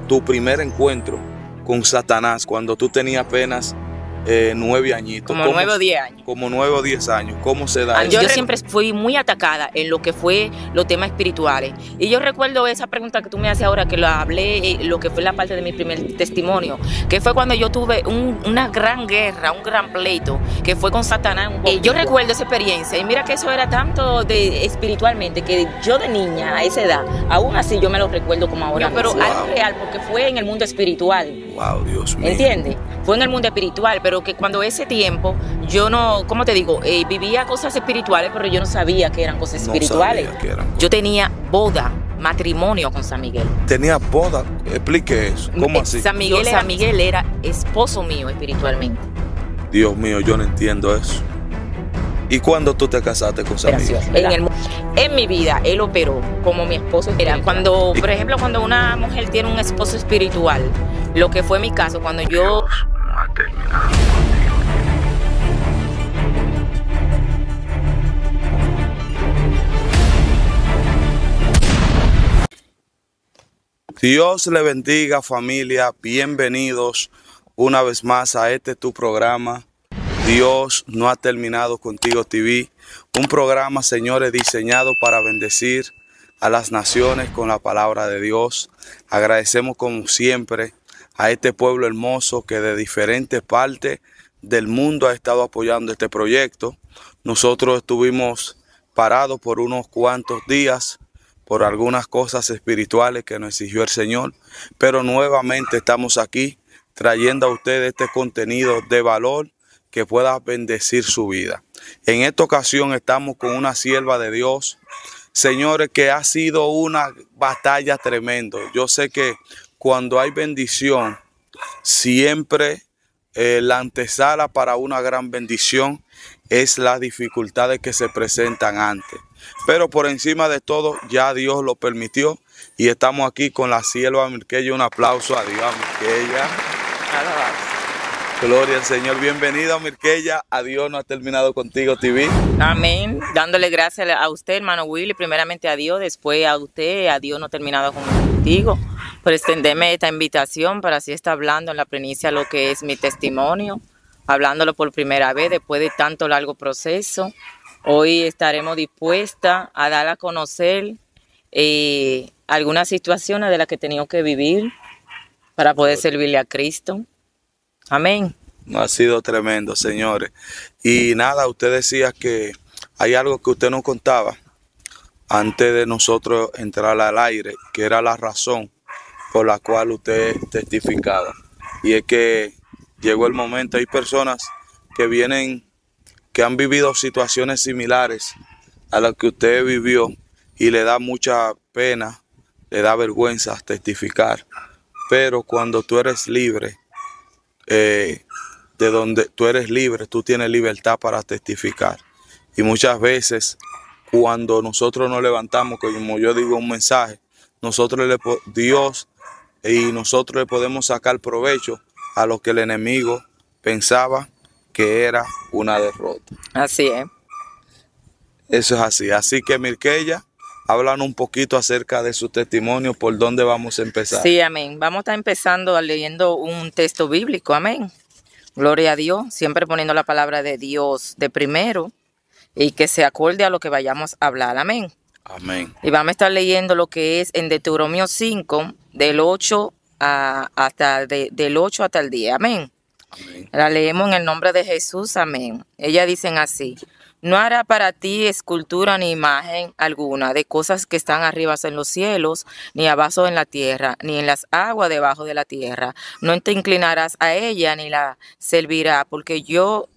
tu primer encuentro con Satanás cuando tú tenías apenas 9 añitos. Como 9 o 10 años. Como 9 o 10 años. ¿Cómo se da eso? Yo siempre fui muy atacada en lo que fue los temas espirituales. Y yo recuerdo esa pregunta que tú me haces ahora, que lo hablé, lo que fue la parte de mi primer testimonio, que fue cuando yo tuve una gran guerra, un gran pleito, que fue con Satanás. Yo recuerdo esa experiencia, y mira que eso era tanto de espiritualmente, que yo de niña, a esa edad, aún así yo me lo recuerdo como ahora. Pero algo real, porque fue en el mundo espiritual. Wow, Dios mío. ¿Entiendes? Fue en el mundo espiritual, pero que cuando ese tiempo, yo no, ¿cómo te digo? Vivía cosas espirituales, pero yo no sabía que eran cosas espirituales. Yo tenía boda, matrimonio con San Miguel. ¿Tenía boda? Explique eso. ¿Cómo así? San Miguel era esposo mío espiritualmente. Dios mío, yo no entiendo eso. ¿Y cuándo tú te casaste con San Miguel? En mi vida, él operó como mi esposo espiritual. Cuando, por ejemplo, cuando una mujer tiene un esposo espiritual, lo que fue mi caso, cuando yo... Dios no ha terminado contigo. Dios le bendiga, familia. Bienvenidos una vez más a tu programa. Dios no ha terminado contigo TV, un programa, señores, diseñado para bendecir a las naciones con la palabra de Dios. Agradecemos como siempre a este pueblo hermoso que de diferentes partes del mundo ha estado apoyando este proyecto. Nosotros estuvimos parados por unos cuantos días por algunas cosas espirituales que nos exigió el Señor, pero nuevamente estamos aquí trayendo a ustedes este contenido de valor que pueda bendecir su vida. En esta ocasión estamos con una sierva de Dios, señores, que ha sido una batalla tremenda. Yo sé que cuando hay bendición, siempre la antesala para una gran bendición es las dificultades que se presentan antes. Pero por encima de todo, ya Dios lo permitió y estamos aquí con la sierva Mirquella. Un aplauso a Dios, Mirquella. Gloria al Señor. Bienvenida, Mirquella. A Dios no ha terminado contigo TV. Amén. Dándole gracias a usted, hermano Willy, primeramente a Dios, después a usted, a Dios no ha terminado contigo, por extenderme esta invitación para así estar hablando en la primicia lo que es mi testimonio, hablándolo por primera vez después de tanto largo proceso. Hoy estaremos dispuestas a dar a conocer algunas situaciones de las que he tenido que vivir para poder servirle a Cristo. Amén. No, ha sido tremendo, señores. Y nada, usted decía que hay algo que usted nos contaba antes de nosotros entrar al aire, que era la razón por la cual usted testificaba. Y es que llegó el momento, hay personas que vienen, que han vivido situaciones similares a las que usted vivió y le da mucha pena, le da vergüenza testificar. Pero cuando tú eres libre, de donde tú eres libre, tú tienes libertad para testificar. Y muchas veces cuando nosotros nos levantamos, como yo digo, un mensaje, Dios y nosotros le podemos sacar provecho a lo que el enemigo pensaba que era una derrota. Así es. Eso es así. Así que Mirquella, háblanos un poquito acerca de su testimonio, por dónde vamos a empezar. Sí, amén. Vamos a estar empezando leyendo un texto bíblico, amén. Gloria a Dios, siempre poniendo la palabra de Dios de primero y que se acorde a lo que vayamos a hablar, amén. Amén. Y vamos a estar leyendo lo que es en Deuteronomio 5, del 8 hasta el 10, amén. Amén. La leemos en el nombre de Jesús, amén. Ellas dicen así: no hará para ti escultura ni imagen alguna de cosas que están arriba en los cielos, ni abajo en la tierra, ni en las aguas debajo de la tierra. No te inclinarás a ella ni la servirá, porque yo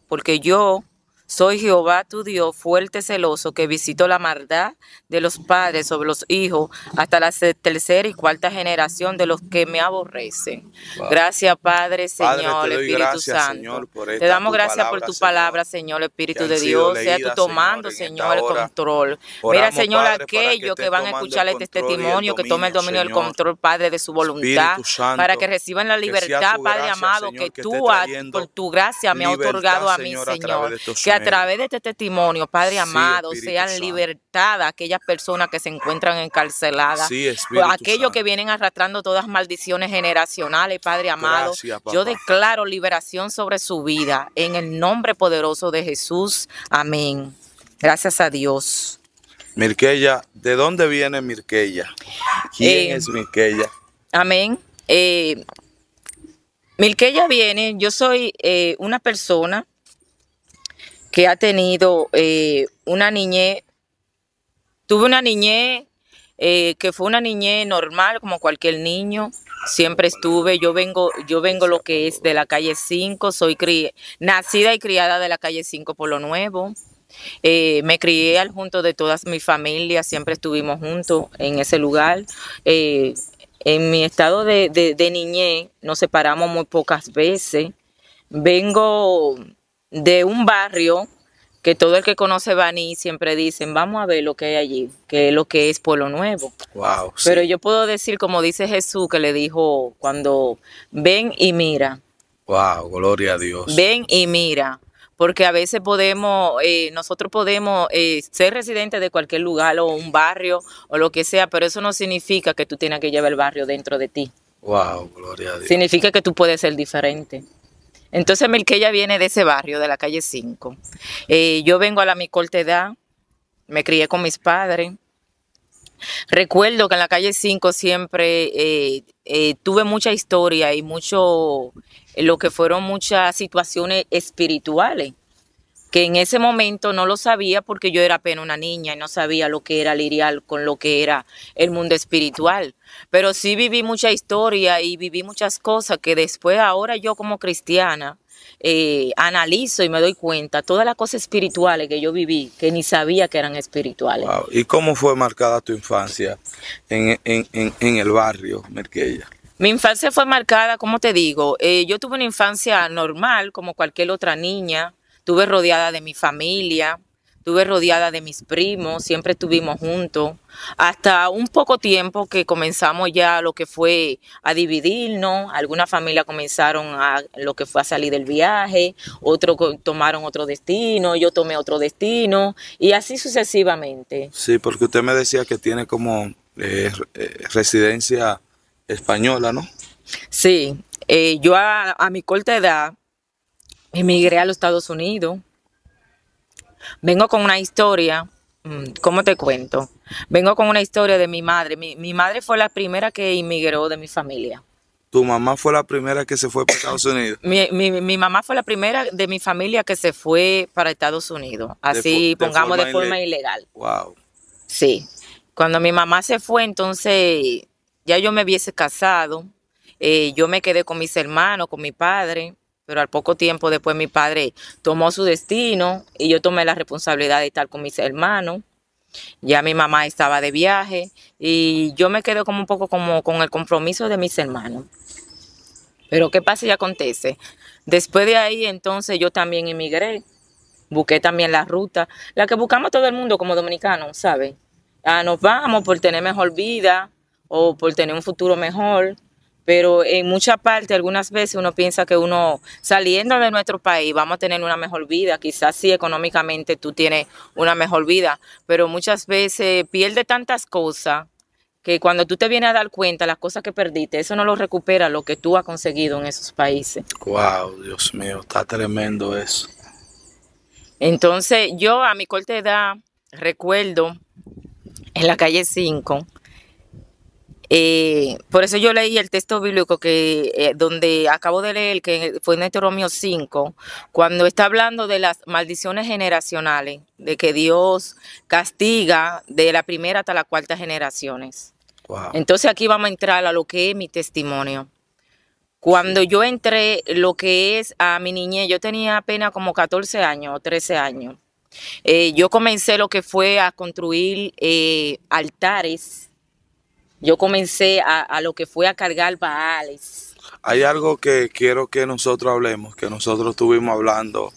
soy Jehová tu Dios, fuerte, celoso, que visito la maldad de los padres sobre los hijos hasta la tercera y cuarta generación de los que me aborrecen. Wow. Gracias, Padre, Señor, Padre, Espíritu gracias, Santo. Señor, te damos gracias por tu palabra, Señor, Espíritu de Dios. Sea tú tomando, Señor, el control. Mira, Señor, aquellos que van a escuchar este testimonio, que tome el dominio del control, Padre, de su voluntad, para que reciban la libertad, Padre amado, que tú, por tu gracia, me has otorgado a mí, Señor. Que amén. través de este testimonio, Padre Sí, amado, Espíritu sean Santo. libertadas aquellas personas que se encuentran encarceladas, Sí, Espíritu aquellos Santo. que vienen arrastrando todas maldiciones generacionales, Padre amado. Gracias, Yo papá. declaro liberación sobre su vida en el nombre poderoso de Jesús. Amén. Gracias a Dios. Mirquella, ¿de dónde viene Mirquella? ¿Quién Eh, es Mirquella? Amén. Milquella viene, yo soy una persona que ha tenido una niñez, tuve una niñez que fue una niñez normal como cualquier niño. Siempre estuve, yo vengo lo que es de la calle 5, nacida y criada de la calle 5 por lo nuevo. Me crié al junto de todas mis familias, siempre estuvimos juntos en ese lugar. En mi estado de niñez nos separamos muy pocas veces. Vengo de un barrio que todo el que conoce Baní siempre dicen, vamos a ver lo que hay allí, que es lo que es Pueblo Nuevo. Wow, sí. Pero yo puedo decir, como dice Jesús, que le dijo cuando ven y mira. Wow, gloria a Dios. Ven y mira. Porque a veces nosotros podemos ser residentes de cualquier lugar o un barrio o lo que sea, pero eso no significa que tú tienes que llevar el barrio dentro de ti. Wow, gloria a Dios. Significa que tú puedes ser diferente. Entonces Milquella viene de ese barrio, de la calle 5. Yo vengo a mi corta edad, me crié con mis padres. Recuerdo que en la calle 5 siempre tuve mucha historia y lo que fueron muchas situaciones espirituales, que en ese momento no lo sabía porque yo era apenas una niña y no sabía lo que era lidiar con lo que era el mundo espiritual. Pero sí viví mucha historia y viví muchas cosas que después ahora yo como cristiana analizo y me doy cuenta todas las cosas espirituales que yo viví que ni sabía que eran espirituales. Wow. ¿Y cómo fue marcada tu infancia en el barrio, Mirquella? Mi infancia fue marcada, como te digo, yo tuve una infancia normal como cualquier otra niña. Estuve rodeada de mi familia, estuve rodeada de mis primos, siempre estuvimos juntos, hasta un poco tiempo que comenzamos ya lo que fue a dividirnos. Algunas familias comenzaron a lo que fue a salir del viaje, otros tomaron otro destino, yo tomé otro destino y así sucesivamente. Sí, porque usted me decía que tiene como residencia española, ¿no? Sí, yo a mi corta edad emigré a los Estados Unidos. Vengo con una historia, ¿cómo te cuento? Vengo con una historia de mi madre. Mi madre fue la primera que inmigró de mi familia. ¿Tu mamá fue la primera que se fue para Estados Unidos? Mi mamá fue la primera de mi familia que se fue para Estados Unidos. Así, pongamos, de forma ilegal. Wow. Sí. Cuando mi mamá se fue, entonces ya yo me hubiese casado. Yo me quedé con mis hermanos, con mi padre. Pero al poco tiempo después mi padre tomó su destino y yo tomé la responsabilidad de estar con mis hermanos. Ya mi mamá estaba de viaje y yo me quedé como un poco como con el compromiso de mis hermanos. Pero ¿qué pasa y acontece? Después de ahí entonces yo también emigré, busqué también la ruta, la que buscamos todo el mundo como dominicanos, ¿sabes? Nos vamos por tener mejor vida o por tener un futuro mejor. Pero en muchas partes, algunas veces uno piensa que uno saliendo de nuestro país vamos a tener una mejor vida. Quizás sí económicamente tú tienes una mejor vida, pero muchas veces pierde tantas cosas que cuando tú te vienes a dar cuenta las cosas que perdiste, eso no lo recupera lo que tú has conseguido en esos países. Wow, Dios mío, está tremendo eso. Entonces yo a mi corta edad recuerdo en la calle 5. Por eso yo leí el texto bíblico donde acabo de leer, que fue en Deuteronomio 5, cuando está hablando de las maldiciones generacionales, de que Dios castiga de la primera hasta la cuarta generaciones. Wow. Entonces aquí vamos a entrar a lo que es mi testimonio. Cuando yo entré, lo que es a mi niñez, yo tenía apenas como 14 años o 13 años. Yo comencé lo que fue a construir altares. Yo comencé a lo que fue a cargar baales. Hay algo que quiero que nosotros hablemos, que nosotros estuvimos hablando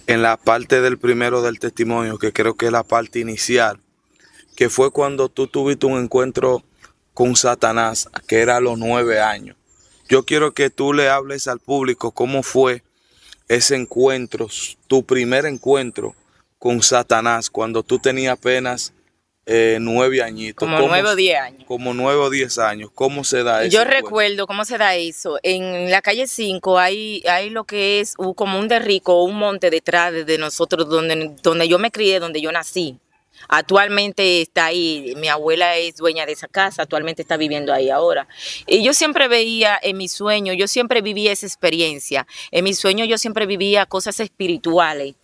en la parte del primero del testimonio, que creo que es la parte inicial, que fue cuando tú tuviste un encuentro con Satanás, que era a los 9 años. Yo quiero que tú le hables al público cómo fue ese encuentro, tu primer encuentro con Satanás, cuando tú tenías apenas 9 añitos? Como 9 o 10 años. Como 9 o 10 años. ¿Cómo se da eso? Yo recuerdo cómo se da eso. En la calle 5 hay lo que es como un derrico, un monte detrás de nosotros, donde yo me crié, donde yo nací. Actualmente está ahí, mi abuela es dueña de esa casa, actualmente está viviendo ahí ahora. Y yo siempre veía en mi sueño, yo siempre vivía esa experiencia. En mi sueño yo siempre vivía cosas espirituales.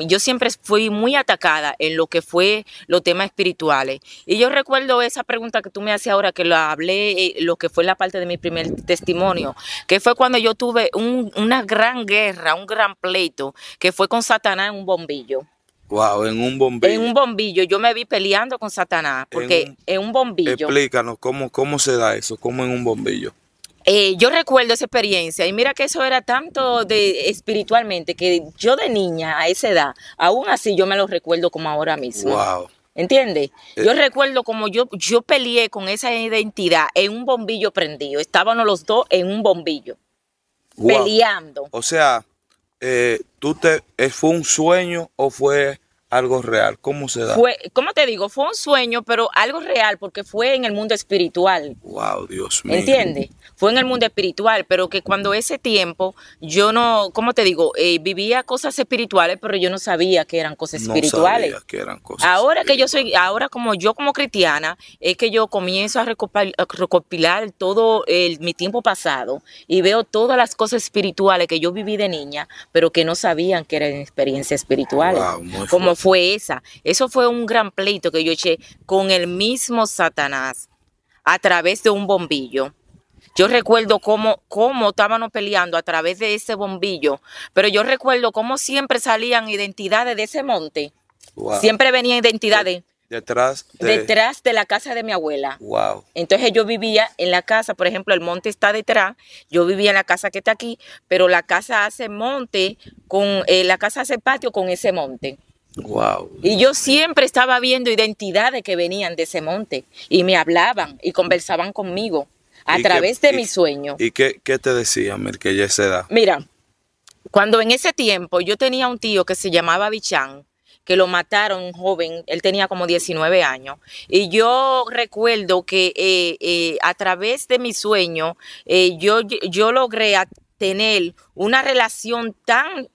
Yo siempre fui muy atacada en lo que fue los temas espirituales. Y yo recuerdo esa pregunta que tú me haces ahora, que lo hablé, lo que fue la parte de mi primer testimonio, que fue cuando yo tuve una gran guerra, un gran pleito, que fue con Satanás en un bombillo. Wow, en un bombillo. En un bombillo, yo me vi peleando con Satanás, porque en un bombillo. Explícanos cómo se da eso, cómo en un bombillo. Yo recuerdo esa experiencia y mira que eso era tanto de espiritualmente que yo de niña a esa edad, aún así yo me lo recuerdo como ahora mismo. Wow. ¿Entiendes? Yo recuerdo como yo peleé con esa identidad en un bombillo prendido. Estábamos los dos en un bombillo, peleando. O sea, ¿fue un sueño o fue algo real? ¿Cómo se da? ¿Cómo te digo? Fue un sueño, pero algo real porque fue en el mundo espiritual. Wow, Dios mío. ¿Entiendes? Fue en el mundo espiritual, pero que cuando ese tiempo yo no, ¿cómo te digo? Vivía cosas espirituales, pero yo no sabía que eran cosas espirituales. No sabía que eran cosas ahora espirituales. Ahora como yo como cristiana, es que yo comienzo a recopilar todo mi tiempo pasado y veo todas las cosas espirituales que yo viví de niña, pero que no sabían que eran experiencias espirituales. Wow, como fue esa. Eso fue un gran pleito que yo eché con el mismo Satanás a través de un bombillo. Yo recuerdo cómo estábamos peleando a través de ese bombillo, pero yo recuerdo cómo siempre salían identidades de ese monte. Wow. Siempre venían identidades detrás de la casa de mi abuela. Wow. Entonces yo vivía en la casa, por ejemplo, el monte está detrás, yo vivía en la casa que está aquí, pero la casa hace monte la casa hace patio con ese monte. Wow. Y yo siempre estaba viendo identidades que venían de ese monte y me hablaban y conversaban conmigo a través de mi sueño. ¿Y qué te decía, que ya se da? Mira, cuando en ese tiempo yo tenía un tío que se llamaba Bichán, que lo mataron, un joven, él tenía como 19 años, y yo recuerdo que a través de mi sueño yo logré tener una relación tan,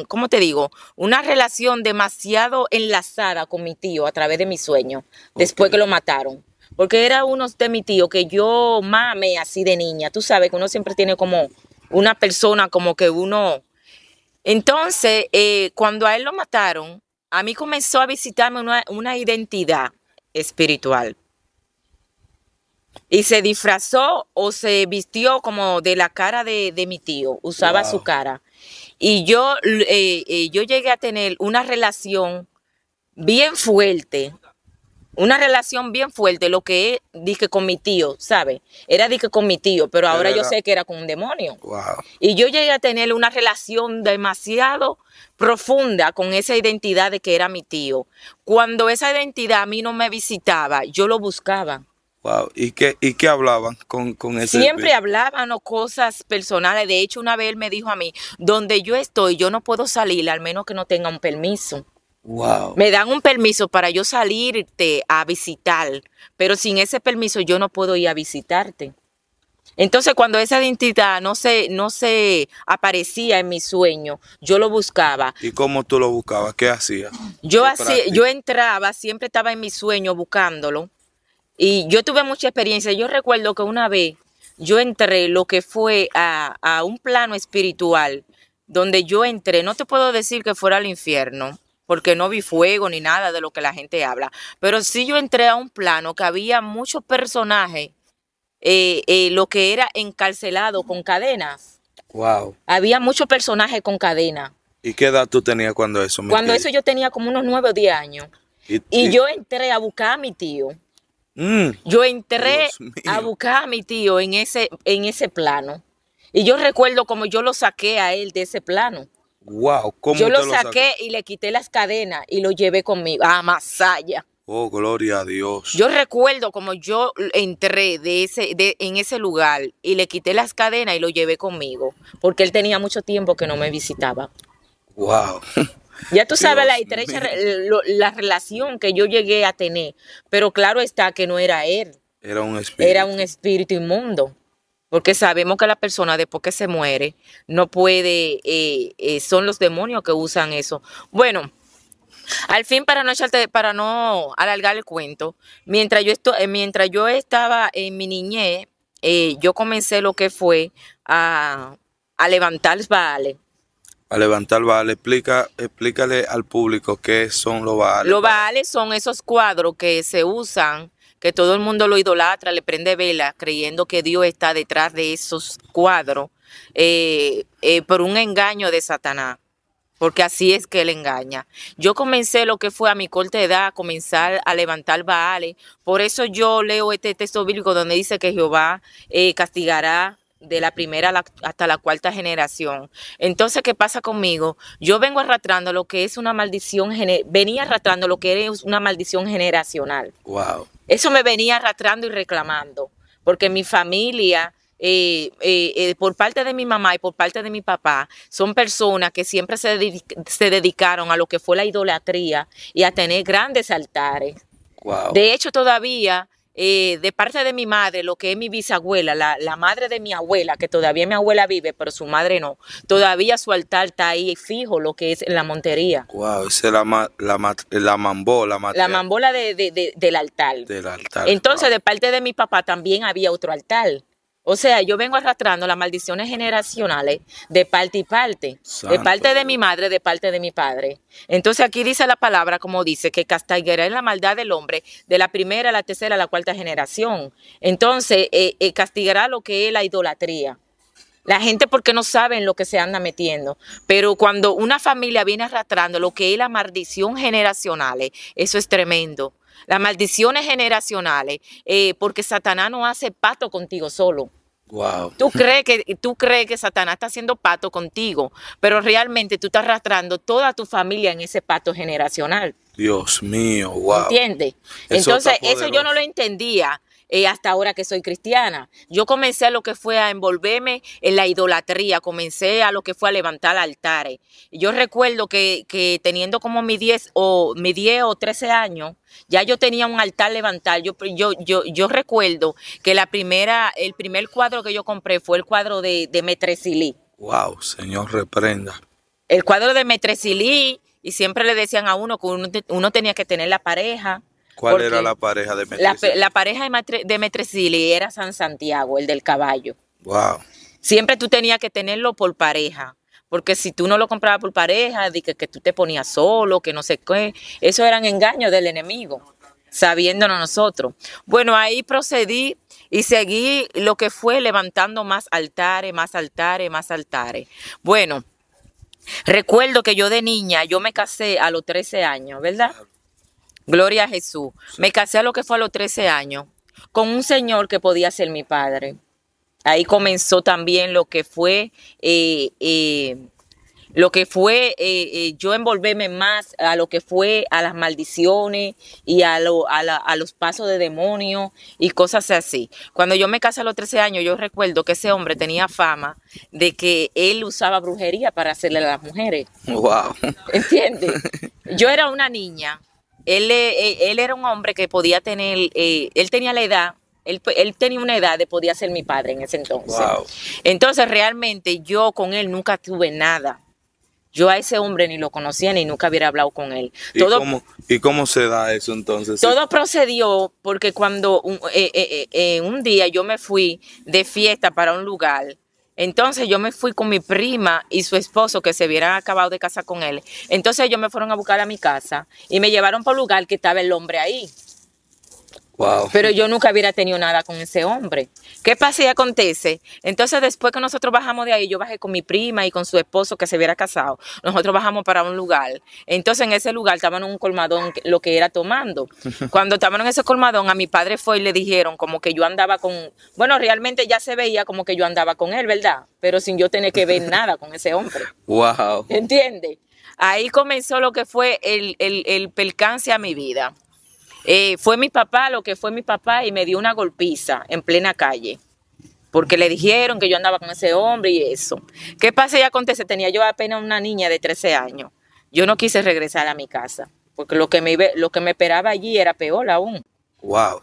¿cómo te digo? Una relación demasiado enlazada con mi tío a través de mi sueño, después que lo mataron. Porque era uno de mi tío que yo mame así de niña. Tú sabes que uno siempre tiene como una persona como que uno... Entonces, cuando a él lo mataron, a mí comenzó a visitarme una identidad espiritual. Y se disfrazó o se vistió como de la cara de mi tío, usaba su cara. Y yo llegué a tener una relación bien fuerte, lo que es, dije, con mi tío, ¿sabes? Era dije con mi tío, pero ahora yo sé que era con un demonio. Wow. Y yo llegué a tener una relación demasiado profunda con esa identidad de que era mi tío. Cuando esa identidad a mí no me visitaba, yo lo buscaba. Wow. ¿Y qué hablaban con ese? Siempre hablaban cosas personales. De hecho, una vez él me dijo a mí, donde yo estoy, yo no puedo salir al menos que no tenga un permiso. Wow. Me dan un permiso para yo salirte a visitar, pero sin ese permiso yo no puedo ir a visitarte. Entonces, cuando esa identidad no se aparecía en mi sueño, yo lo buscaba. ¿Y cómo tú lo buscabas? ¿Qué hacías? Yo entraba, siempre estaba en mi sueño buscándolo. Y yo tuve mucha experiencia. Yo recuerdo que una vez yo entré lo que fue a un plano espiritual, donde yo entré, no te puedo decir que fuera al infierno, porque no vi fuego ni nada de lo que la gente habla, pero sí yo entré a un plano que había muchos personajes, lo que era encarcelado con cadenas. Wow. Había muchos personajes con cadenas. ¿Y qué edad tú tenías cuando eso? Cuando eso yo tenía como unos 9 o 10 años. Y yo entré a buscar a mi tío. Yo entré a buscar a mi tío en ese plano. Y yo recuerdo como yo lo saqué a él de ese plano. Wow, ¿cómo yo lo saqué y le quité las cadenas y lo llevé conmigo a Masaya. Oh, gloria a Dios. Yo recuerdo como yo entré en ese lugar y le quité las cadenas y lo llevé conmigo, porque él tenía mucho tiempo que no me visitaba. Wow. Ya tú sabes la Dios estrecha mío. la relación que yo llegué a tener, pero claro está que no era él, Era un era espíritu. un espíritu inmundo. Porque sabemos que la persona después que se muere no puede, son los demonios que usan eso. Bueno, al fin para no alargar el cuento, mientras yo estaba en mi niñez, yo comencé lo que fue a levantar baales. A levantar vale. Explícale al público qué son los baales. Los baales son esos cuadros que se usan, que todo el mundo lo idolatra, le prende vela, creyendo que Dios está detrás de esos cuadros, por un engaño de Satanás. Porque así es que él engaña. Yo comencé lo que fue a mi corta edad, a comenzar a levantar baales. Por eso yo leo este texto bíblico donde dice que Jehová castigará de la primera hasta la cuarta generación. Entonces, ¿qué pasa conmigo? Yo vengo arrastrando lo que es una maldición, venía arrastrando lo que es una maldición generacional. Wow. Eso me venía arrastrando y reclamando, porque mi familia, por parte de mi mamá y por parte de mi papá, son personas que siempre se dedicaron a lo que fue la idolatría y a tener grandes altares. Wow. De hecho, todavía, de parte de mi madre, lo que es mi bisabuela, la madre de mi abuela, que todavía mi abuela vive, pero su madre no, todavía su altar está ahí fijo, lo que es en la Montería. Wow. Esa es la mambola La mambola del altar. del altar. Entonces, Wow. de parte de mi papá también había otro altar. O sea, yo vengo arrastrando las maldiciones generacionales de parte y parte. Santo De parte de Dios. mi madre, de parte de mi padre. Entonces aquí dice la palabra, como dice, que castigará la maldad del hombre de la primera, la tercera, la cuarta generación. Entonces, castigará lo que es la idolatría. La gente porque no sabe en lo que se anda metiendo. Pero cuando una familia viene arrastrando lo que es la maldición generacionales, eso es tremendo. Las maldiciones generacionales, porque Satanás no hace pacto contigo solo. Wow. Tú crees que Satanás está haciendo pacto contigo, pero realmente tú estás arrastrando toda tu familia en ese pacto generacional. Dios mío. Wow. ¿Entiendes? Eso Entonces, está eso yo poderoso. no lo entendía hasta ahora que soy cristiana. Yo comencé a lo que fue a envolverme en la idolatría, comencé a lo que fue a levantar altares. Yo recuerdo que teniendo como mis 10 o 13 años, ya yo tenía un altar levantar. Yo recuerdo que el primer cuadro que yo compré fue el cuadro de Metresilí. Wow. Señor, reprenda. El cuadro de Metresilí, y siempre le decían a uno que uno tenía que tener la pareja. ¿Cuál Porque era la pareja de Metresilí? la pareja de Metresilí era San Santiago, el del caballo. Wow. Siempre tú tenías que tenerlo por pareja, porque si tú no lo comprabas por pareja, de que tú te ponías solo, que no sé qué, eso eran engaños del enemigo, sabiéndonos nosotros. Bueno, ahí procedí y seguí lo que fue levantando más altares, más altares, más altares. Bueno, recuerdo que yo de niña, yo me casé a los 13 años, ¿verdad? Gloria a Jesús. Me casé a lo que fue a los 13 años con un señor que podía ser mi padre. Ahí comenzó también yo envolverme más a lo que fue a las maldiciones y a los pasos de demonios y cosas así. Cuando yo me casé a los 13 años, yo recuerdo que ese hombre tenía fama de que él usaba brujería para hacerle a las mujeres. Wow. ¿Entiendes? Yo era una niña. Él era un hombre que podía tener, él tenía la edad, él tenía una edad de podía ser mi padre en ese entonces. Wow. Entonces realmente yo con él nunca tuve nada. Yo a ese hombre ni lo conocía ni nunca hubiera hablado con él. ¿Y cómo se da eso entonces? Todo procedió porque cuando un día yo me fui de fiesta para un lugar. Entonces yo me fui con mi prima y su esposo que se hubieran acabado de casar con él. Entonces ellos me fueron a buscar a mi casa y me llevaron por un lugar que estaba el hombre ahí. Wow. Pero yo nunca hubiera tenido nada con ese hombre. ¿Qué pasa y acontece? Entonces después que nosotros bajamos de ahí, yo bajé con mi prima y con su esposo que se hubiera casado. Nosotros bajamos para un lugar. Entonces en ese lugar estaban en un colmadón lo que era tomando. Cuando estaban en ese colmadón, a mi padre fue y le dijeron como que yo andaba con... Bueno, realmente ya se veía como que yo andaba con él, ¿verdad? Pero sin yo tener que ver nada con ese hombre. Wow. ¿Entiendes? Ahí comenzó lo que fue el percance a mi vida. Fue mi papá, lo que fue mi papá, y me dio una golpiza en plena calle. Porque le dijeron que yo andaba con ese hombre y eso. ¿Qué pasa y acontece? Tenía yo apenas una niña de 13 años. Yo no quise regresar a mi casa, porque lo que me esperaba allí era peor aún. Wow.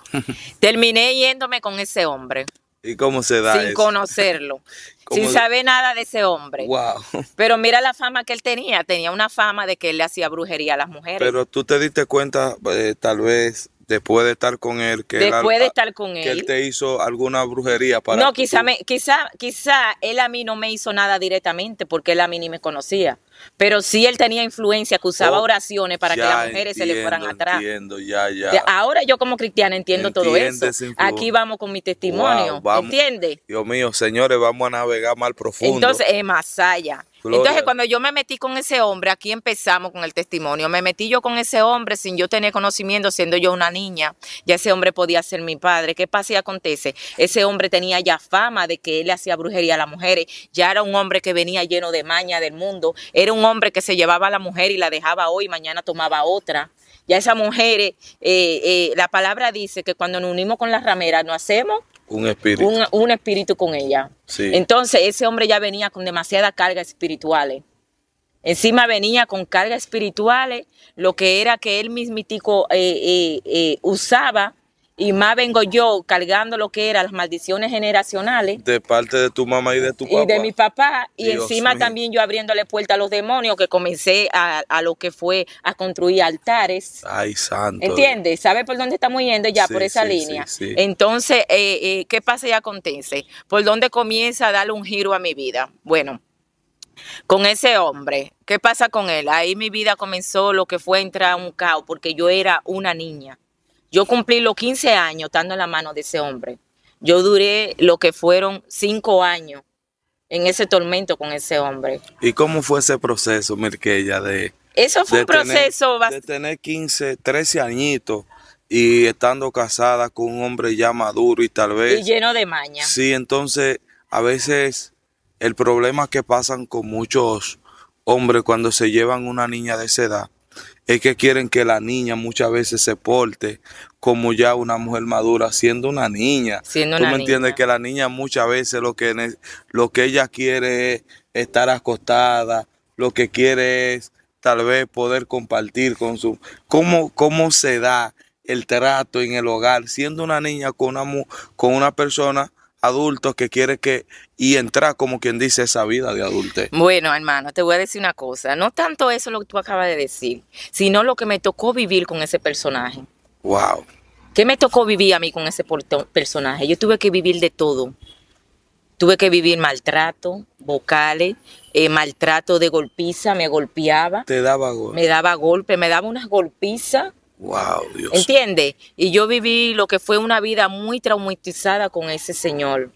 Terminé yéndome con ese hombre. ¿Y cómo se da sin eso? Conocerlo, sin saber nada de ese hombre. Wow. Pero mira la fama que él tenía una fama de que él le hacía brujería a las mujeres. Pero tú te diste cuenta, tal vez, después de estar con él, que él te hizo alguna brujería para... No, quizá él a mí no me hizo nada directamente, porque él a mí ni me conocía. Pero sí él tenía influencia, que usaba oraciones para que las mujeres se le fueran atrás. Entiendo, ya. Ahora yo como cristiana entiendo todo eso. Aquí vamos con mi testimonio, ¿entiendes? Dios mío, señores, vamos a navegar más profundo. Entonces, es más allá. Gloria. Entonces, cuando yo me metí con ese hombre, aquí empezamos con el testimonio. Me metí yo con ese hombre sin yo tener conocimiento, siendo yo una niña. Ya ese hombre podía ser mi padre. ¿Qué pasa y acontece? Ese hombre tenía ya fama de que él le hacía brujería a las mujeres. Ya era un hombre que venía lleno de maña del mundo. Era un hombre que se llevaba a la mujer y la dejaba hoy, mañana tomaba otra. Ya esas mujeres, la palabra dice que cuando nos unimos con las rameras, nos hacemos un espíritu con ella. Sí. Entonces ese hombre ya venía con demasiadas cargas espirituales. Encima venía con cargas espirituales, lo que era que él mismitico usaba, y más vengo yo cargando lo que eran las maldiciones generacionales. De parte de tu mamá y de tu papá. Y de mi papá. Y Dios encima mío. También yo abriéndole puerta a los demonios, que comencé a lo que fue a construir altares. Ay, santo. ¿Entiendes? ¿Sabe por dónde estamos yendo ya? Sí, por esa línea. Sí. Entonces, ¿qué pasa y acontece? ¿Por dónde comienza a darle un giro a mi vida? Bueno, con ese hombre, ¿qué pasa con él? Ahí mi vida comenzó lo que fue a entrar a un caos, porque yo era una niña. Yo cumplí los 15 años estando en la mano de ese hombre. Yo duré lo que fueron 5 años en ese tormento con ese hombre. ¿Y cómo fue ese proceso, Mirkeya? Eso fue un proceso de tener 15, 13 añitos y estando casada con un hombre ya maduro y tal vez... Y lleno de maña. Sí, entonces a veces el problema que pasan con muchos hombres cuando se llevan una niña de esa edad es que quieren que la niña muchas veces se porte como ya una mujer madura, siendo una niña. ¿Tú me entiendes? Que la niña muchas veces lo que ella quiere es estar acostada, lo que quiere es tal vez poder compartir con su... ¿Cómo se da el trato en el hogar siendo una niña con una persona adulto que quiere y entrar, como quien dice, esa vida de adultez? Bueno, hermano, te voy a decir una cosa. No tanto eso lo que tú acabas de decir, sino lo que me tocó vivir con ese personaje. Wow. ¿Qué me tocó vivir a mí con ese personaje? Yo tuve que vivir de todo. Tuve que vivir maltrato, vocales, maltrato de golpiza, me golpeaba. ¿Te daba golpe? Me daba golpe, me daba unas golpizas. Wow, Dios. ¿Entiendes? Y yo viví lo que fue una vida muy traumatizada con ese señor.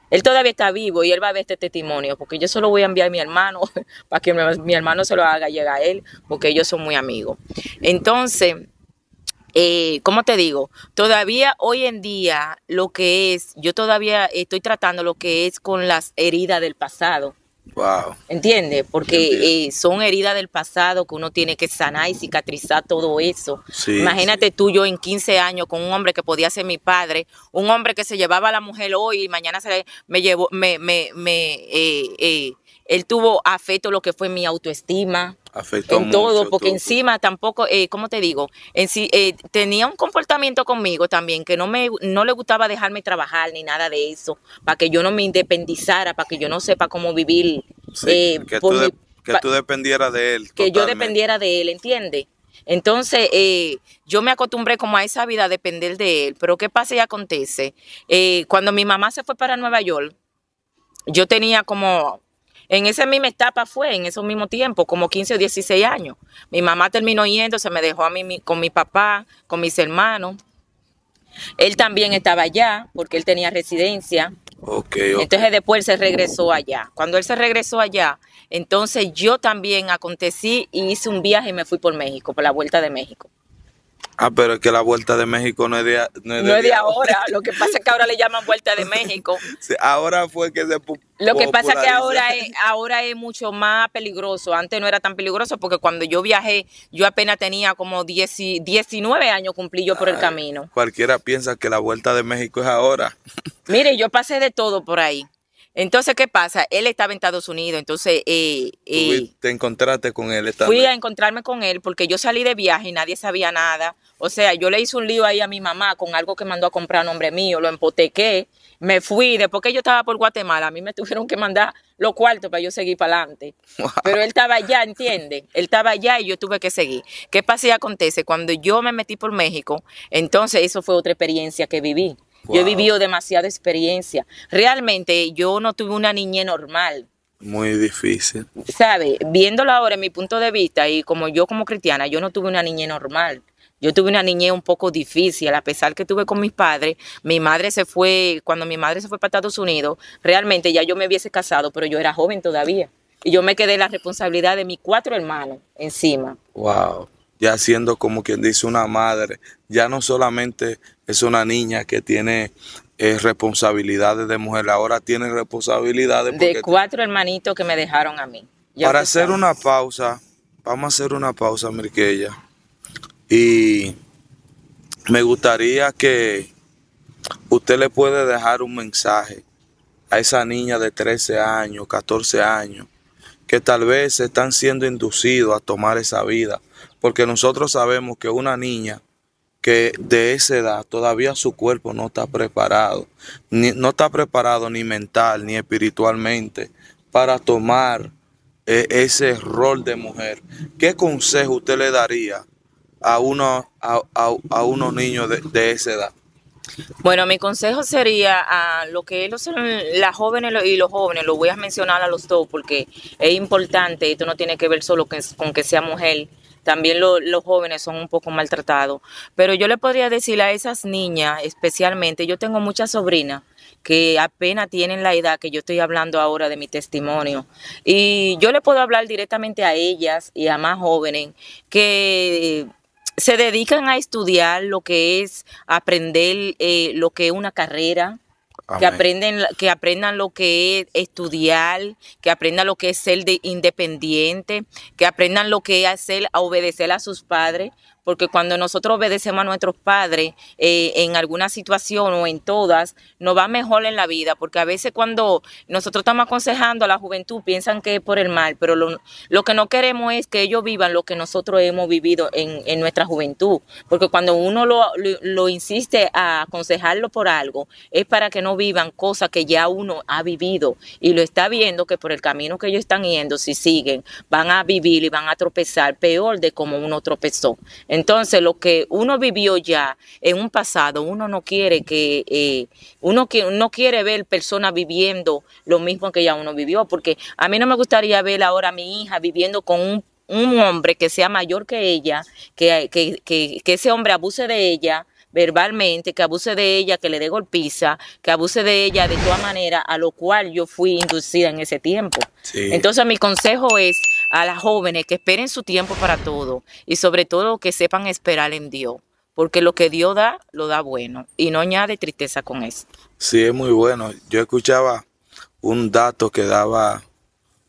Él todavía está vivo y él va a ver este testimonio, porque yo se lo voy a enviar a mi hermano, para que mi hermano se lo haga llegar a él, porque ellos son muy amigos. Entonces, ¿cómo te digo? Todavía hoy en día yo todavía estoy tratando lo que es con las heridas del pasado. Wow. ¿Entiendes? Porque son heridas del pasado que uno tiene que sanar y cicatrizar todo eso. Sí, imagínate tú, yo en 15 años con un hombre que podía ser mi padre, un hombre que se llevaba a la mujer hoy y mañana él tuvo afecto lo que fue mi autoestima. Afectó en todo, mucho, porque todo. Encima tampoco, ¿cómo te digo? Tenía un comportamiento conmigo también que no le gustaba dejarme trabajar ni nada de eso, para que yo no me independizara, para que yo no sepa cómo vivir. Sí, que tú dependieras de él. Que yo dependiera de él, ¿entiendes? Entonces, yo me acostumbré como a esa vida a depender de él. Pero ¿qué pasa y acontece? Cuando mi mamá se fue para Nueva York, yo tenía como... En esa misma etapa en esos mismos tiempos, como 15 o 16 años. Mi mamá terminó yendo, se me dejó a mí con mi papá, con mis hermanos. Él también estaba allá, porque él tenía residencia. Okay. Entonces después él se regresó allá. Cuando él se regresó allá, entonces yo también acontecí y hice un viaje y me fui por México, por la vuelta de México. Ah, pero es que la Vuelta de México no es de, No es de ahora. Lo que pasa es que ahora le llaman Vuelta de México. Sí, ahora fue que se Lo que pasa es que popularizó. ahora es mucho más peligroso. Antes no era tan peligroso porque cuando yo viajé, yo apenas tenía como 19 años cumplí yo por el Ay, camino. cualquiera piensa que la Vuelta de México es ahora. Mire, yo pasé de todo por ahí. Entonces, ¿qué pasa? Él estaba en Estados Unidos, entonces Te encontraste con él esta fui vez. a encontrarme con él porque yo salí de viaje y nadie sabía nada. O sea, yo le hice un lío ahí a mi mamá con algo que mandó a comprar a nombre mío, lo empotequé, me fui. Después que yo estaba por Guatemala, a mí me tuvieron que mandar los cuartos para yo seguir para adelante. Wow. Pero él estaba allá, ¿entiendes? Él estaba allá y yo tuve que seguir. ¿Qué pasa y acontece? Cuando yo me metí por México, entonces eso fue otra experiencia que viví. Wow. Yo he vivido demasiada experiencia. Realmente yo no tuve una niñez normal. Muy difícil. ¿Sabe? Viéndolo ahora en mi punto de vista y como yo como cristiana, yo no tuve una niñez normal. Yo tuve una niñez un poco difícil, a pesar que tuve con mis padres. Mi madre se fue, cuando mi madre se fue para Estados Unidos, realmente ya yo me hubiese casado, pero yo era joven todavía. Y yo me quedé la responsabilidad de mis 4 hermanos encima. Wow. Ya siendo como quien dice una madre, ya no solamente es una niña que tiene responsabilidades de mujer, ahora tiene responsabilidades De 4 hermanitos que me dejaron a mí. Ya para usted hacer sabe. una pausa, vamos a hacer una pausa, Mirquella. Y me gustaría que usted le puede dejar un mensaje a esa niña de 13 años, 14 años, que tal vez están siendo inducidos a tomar esa vida, porque nosotros sabemos que una niña que de esa edad todavía su cuerpo no está preparado, no está preparado ni mental ni espiritualmente para tomar ese rol de mujer. ¿Qué consejo usted le daría a unos niños de esa edad? Bueno, mi consejo sería a lo que las jóvenes y los jóvenes, lo voy a mencionar a los dos porque es importante, esto no tiene que ver solo con que sea mujer, también los jóvenes son un poco maltratados, pero yo le podría decir a esas niñas especialmente, yo tengo muchas sobrinas que apenas tienen la edad que yo estoy hablando ahora de mi testimonio y yo le puedo hablar directamente a ellas y a más jóvenes que se dedican a estudiar lo que es aprender lo que es una carrera, Amén. que aprendan lo que es estudiar, que aprendan lo que es ser independiente, que aprendan lo que es a obedecer a sus padres, porque cuando nosotros obedecemos a nuestros padres en alguna situación o en todas, nos va mejor en la vida, porque a veces cuando nosotros estamos aconsejando a la juventud piensan que es por el mal, pero lo que no queremos es que ellos vivan lo que nosotros hemos vivido en nuestra juventud, porque cuando uno lo insiste a aconsejarlo por algo, es para que no vivan cosas que ya uno ha vivido y lo está viendo que por el camino que ellos están yendo, si siguen, van a vivir y van a tropezar peor de como uno tropezó. Entonces, lo que uno vivió ya en un pasado, uno no quiere no quiere ver personas viviendo lo mismo que ya uno vivió, porque a mí no me gustaría ver ahora a mi hija viviendo con un hombre que sea mayor que ella, que ese hombre abuse de ella verbalmente, que abuse de ella, que le dé golpiza, que abuse de ella de toda manera, a lo cual yo fui inducida en ese tiempo. Sí. Entonces mi consejo es a las jóvenes que esperen su tiempo para todo y sobre todo que sepan esperar en Dios, porque lo que Dios da, lo da bueno y no añade tristeza con eso. Sí, es muy bueno. Yo escuchaba un dato que daba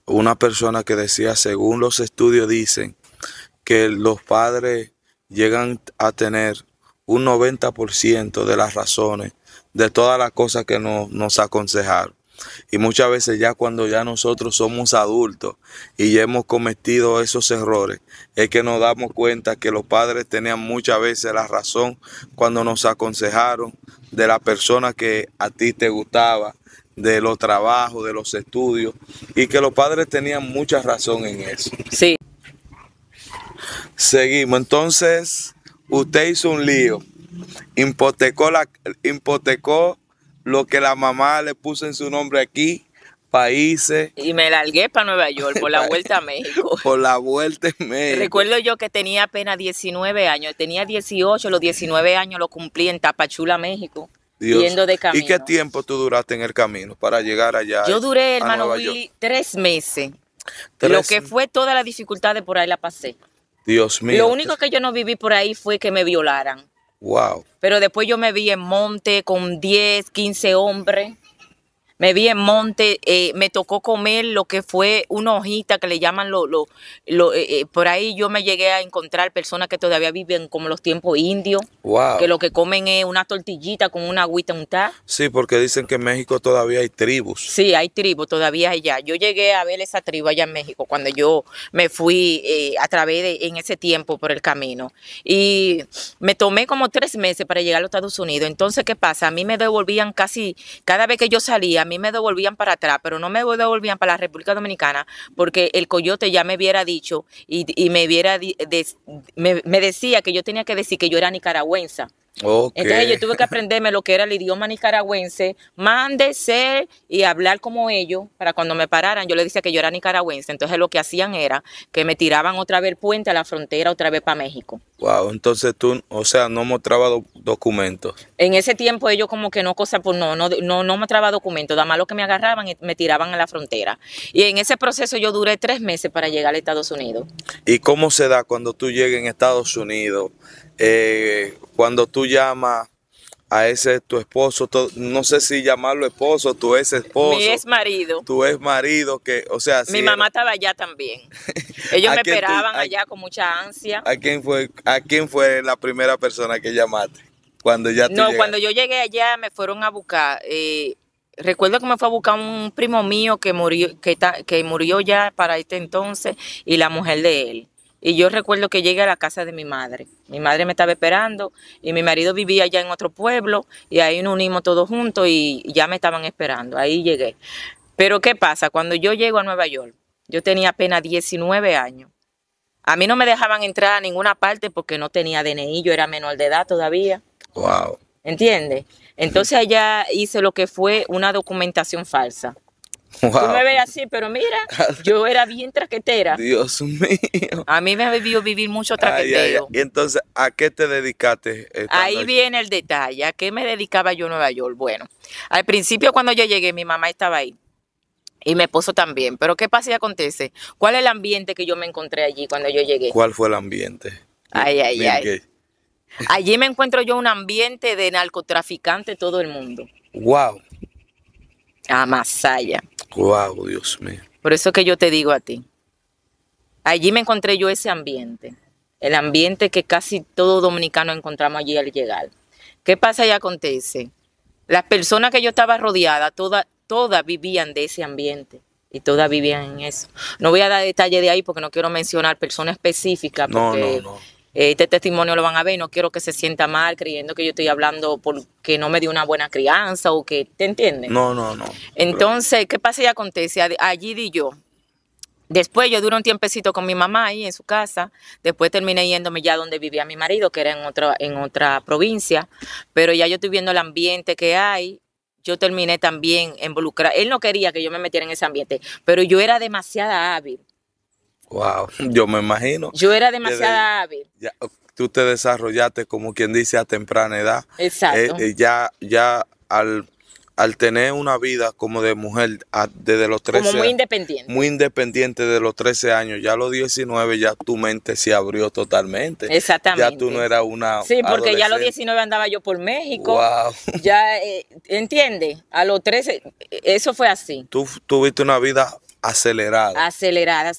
una persona que decía, según los estudios dicen, que los padres llegan a tener un 90% de las razones de todas las cosas que nos aconsejaron. Y muchas veces ya cuando ya nosotros somos adultos y ya hemos cometido esos errores, es que nos damos cuenta que los padres tenían muchas veces la razón cuando nos aconsejaron de la persona que a ti te gustaba, de los trabajos, de los estudios, y que los padres tenían mucha razón en eso. Sí. Seguimos, entonces usted hizo un lío, hipotecó lo que la mamá le puso en su nombre aquí, países, Y me largué para Nueva York por la vuelta a México. por la vuelta en México. Recuerdo yo que tenía apenas 19 años, tenía 18, los 19 años lo cumplí en Tapachula, México, Dios. yendo de camino. ¿Y qué tiempo tú duraste en el camino para llegar allá? Yo duré, a hermano Nueva Willy, York? 3 meses. 3 Lo que fue toda la dificultad de por ahí la pasé. Dios mío. Lo único que yo no viví por ahí fue que me violaran. Wow. Pero después yo me vi en monte con 10, 15 hombres. Me vi en monte, me tocó comer lo que fue una hojita que le llaman por ahí yo me llegué a encontrar personas que todavía viven como los tiempos indios, Wow. que lo que comen es una tortillita con una agüita untada. Sí, porque dicen que en México todavía hay tribus. Sí, hay tribus todavía allá. Yo llegué a ver esa tribu allá en México cuando yo me fui a través en ese tiempo por el camino. Y me tomé como 3 meses para llegar a los Estados Unidos. Entonces, ¿qué pasa? A mí me devolvían casi, cada vez que yo salía, a mí me devolvían para atrás, pero no me devolvían para la República Dominicana porque el coyote ya me hubiera dicho y me decía que yo tenía que decir que yo era nicaragüense. Okay. Entonces yo tuve que aprenderme lo que era el idioma nicaragüense, mande, ser y hablar como ellos, para cuando me pararan yo les decía que yo era nicaragüense. Entonces lo que hacían era que me tiraban otra vez el puente a la frontera, otra vez para México. Wow, entonces tú, o sea, no mostraba documentos. En ese tiempo ellos como que no mostraba documentos, nada más lo que me agarraban y me tiraban a la frontera. Y en ese proceso yo duré 3 meses para llegar a Estados Unidos. ¿Y cómo se da cuando tú llegas en Estados Unidos? Cuando tú llamas a ese tu esposo, no sé si llamarlo esposo, tu ex esposo. Mi ex marido. Tu ex marido, que, o sea, mi mamá estaba allá también. Ellos me esperaban allá con mucha ansia. ¿A quién fue la primera persona que llamaste? Cuando ya tú llegaste. Cuando yo llegué allá me fueron a buscar. Recuerdo que me fue a buscar un primo mío que murió ya para este entonces y la mujer de él. Y yo recuerdo que llegué a la casa de mi madre. Mi madre me estaba esperando y mi marido vivía allá en otro pueblo y ahí nos unimos todos juntos y ya me estaban esperando. Ahí llegué. Pero ¿qué pasa? Cuando yo llego a Nueva York, yo tenía apenas 19 años. A mí no me dejaban entrar a ninguna parte porque no tenía DNI, yo era menor de edad todavía. Wow. ¿Entiendes? Entonces allá hice lo que fue una documentación falsa. Wow. Tú me ves así, pero mira, yo era bien traquetera. Dios mío. A mí me debió vivir mucho traqueteo. Y entonces, ¿a qué te dedicaste? Ahí viene el detalle. ¿A qué me dedicaba yo en Nueva York? Bueno, al principio cuando yo llegué, mi mamá estaba ahí. Y mi esposo también. Pero ¿qué pasa y acontece? ¿Cuál es el ambiente que yo me encontré allí cuando yo llegué? ¿Cuál fue el ambiente? Ay. Allí me encuentro yo un ambiente de narcotraficante todo el mundo. Wow. Amasaya. Wow, Dios mío. Por eso que yo te digo a ti. Allí me encontré yo ese ambiente. El ambiente que casi todo dominicano encontramos allí al llegar. ¿Qué pasa y acontece? Las personas que yo estaba rodeada, todas vivían de ese ambiente. Y todas vivían en eso. No voy a dar detalle de ahí porque no quiero mencionar personas específicas. Porque No. Este testimonio lo van a ver y no quiero que se sienta mal creyendo que yo estoy hablando porque no me dio una buena crianza o que, ¿te entiendes? No. Entonces, ¿qué pasa y acontece? Allí di yo. Después yo duré un tiempecito con mi mamá ahí en su casa. Después terminé yéndome ya donde vivía mi marido, que era en otra provincia. Pero ya yo estoy viendo el ambiente que hay. Yo terminé también involucrada. Él no quería que yo me metiera en ese ambiente, pero yo era demasiado hábil. Wow, yo me imagino. Yo era demasiado hábil. Tú te desarrollaste, como quien dice, a temprana edad. Exacto. Ya al tener una vida como de mujer desde los 13 como muy independiente. Muy independiente de los 13 años. Ya a los 19 ya tu mente se abrió totalmente. Exactamente. Ya tú no eras una Sí, porque ya a los 19 andaba yo por México. Wow. Ya, ¿entiendes? A los 13, eso fue así. Tú tuviste una vida acelerada. Acelerada.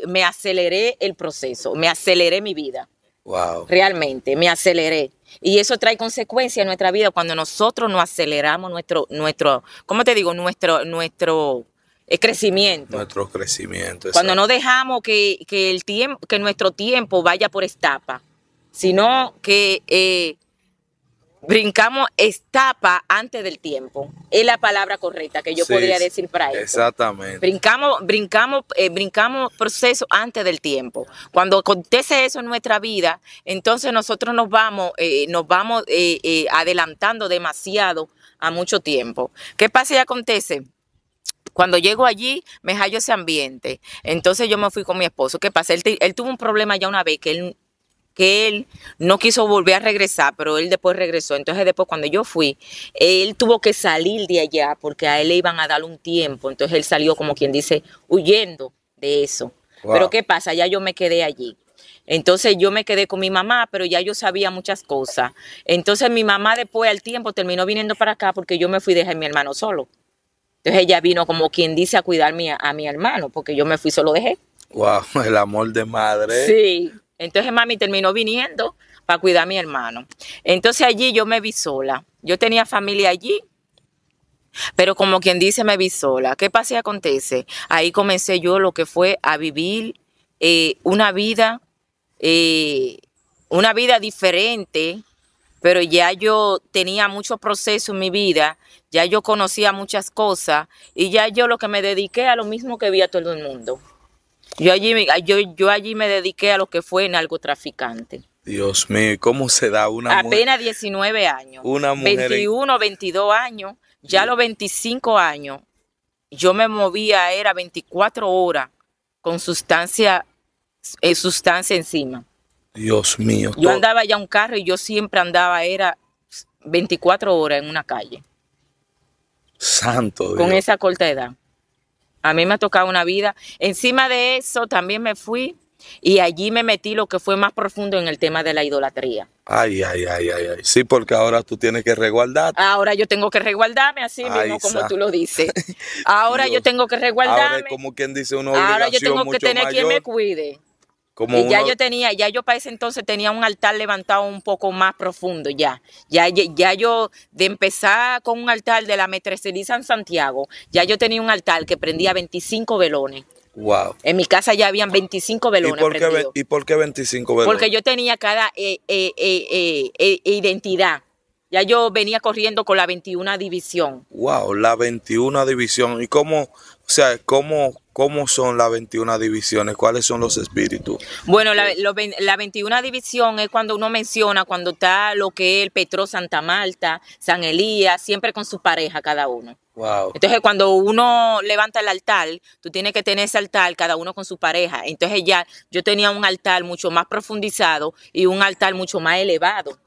Me aceleré el proceso, me aceleré mi vida. Wow. Realmente, me aceleré. Y eso trae consecuencias en nuestra vida cuando nosotros nos aceleramos nuestro ¿cómo te digo? Nuestro crecimiento. Nuestro crecimiento. Cuando no dejamos que nuestro tiempo vaya por etapa, sino que brincamos etapa antes del tiempo. Es la palabra correcta que yo podría decir para eso. Exactamente. Brincamos proceso antes del tiempo. Cuando acontece eso en nuestra vida, entonces nosotros nos vamos adelantando demasiado a mucho tiempo. ¿Qué pasa y acontece? Cuando llego allí, me hallo ese ambiente. Entonces yo me fui con mi esposo. ¿Qué pasa? Él tuvo un problema ya una vez que él no quiso volver a regresar, pero él después regresó. Entonces después cuando yo fui, él tuvo que salir de allá porque a él le iban a dar un tiempo. Entonces él salió como quien dice, huyendo de eso. Wow. Pero ¿qué pasa? Ya yo me quedé allí. Entonces yo me quedé con mi mamá, pero ya yo sabía muchas cosas. Entonces mi mamá después al tiempo terminó viniendo para acá porque yo me fui y dejé a mi hermano solo. Entonces ella vino como quien dice a cuidar a mi hermano, porque yo me fui solo dejé. Wow, el amor de madre. Sí. Entonces mami terminó viniendo para cuidar a mi hermano. Entonces allí yo me vi sola. Yo tenía familia allí, pero como quien dice me vi sola. ¿Qué pasa y acontece? Ahí comencé yo lo que fue a vivir una vida diferente, pero ya yo tenía mucho proceso en mi vida, ya yo conocía muchas cosas y ya yo lo que me dediqué a lo mismo que vi a todo el mundo. Yo allí me dediqué a lo que fue narcotraficante. Dios mío, ¿cómo se da una mujer? Apenas 19 años. Una mujer 21, 22 años. Ya a los 25 años, yo me movía, era 24 horas con sustancia encima. Dios mío. Yo andaba ya en un carro y yo siempre andaba, era 24 horas en una calle. Santo Dios. Con esa corta edad. A mí me ha tocado una vida. Encima de eso también me fui y allí me metí lo que fue más profundo en el tema de la idolatría. Ay. Sí, porque ahora tú tienes que resguardarte. Ahora yo tengo que resguardarme así mismo como tú lo dices. Ahora yo tengo que resguardarme. Ahora es como quien dice una obligación ahora yo tengo que tener mayor. quien me cuide. Como y ya yo para ese entonces tenía un altar levantado un poco más profundo ya yo de empezar con un altar de la Metreseriza en Santiago, ya yo tenía un altar que prendía 25 velones. Wow. En mi casa ya habían 25 velones prendidos. ¿Y por qué 25 velones? Porque yo tenía cada identidad. Ya yo venía corriendo con la 21 división. Wow, la 21 división. ¿Y cómo son las 21 divisiones? ¿Cuáles son los espíritus? Bueno, la 21 división es cuando uno menciona, cuando está lo que es el Petro Santa Marta, San Elías, siempre con su pareja cada uno. Wow. Entonces cuando uno levanta el altar, tú tienes que tener ese altar cada uno con su pareja. Entonces ya yo tenía un altar mucho más profundizado y un altar mucho más elevado.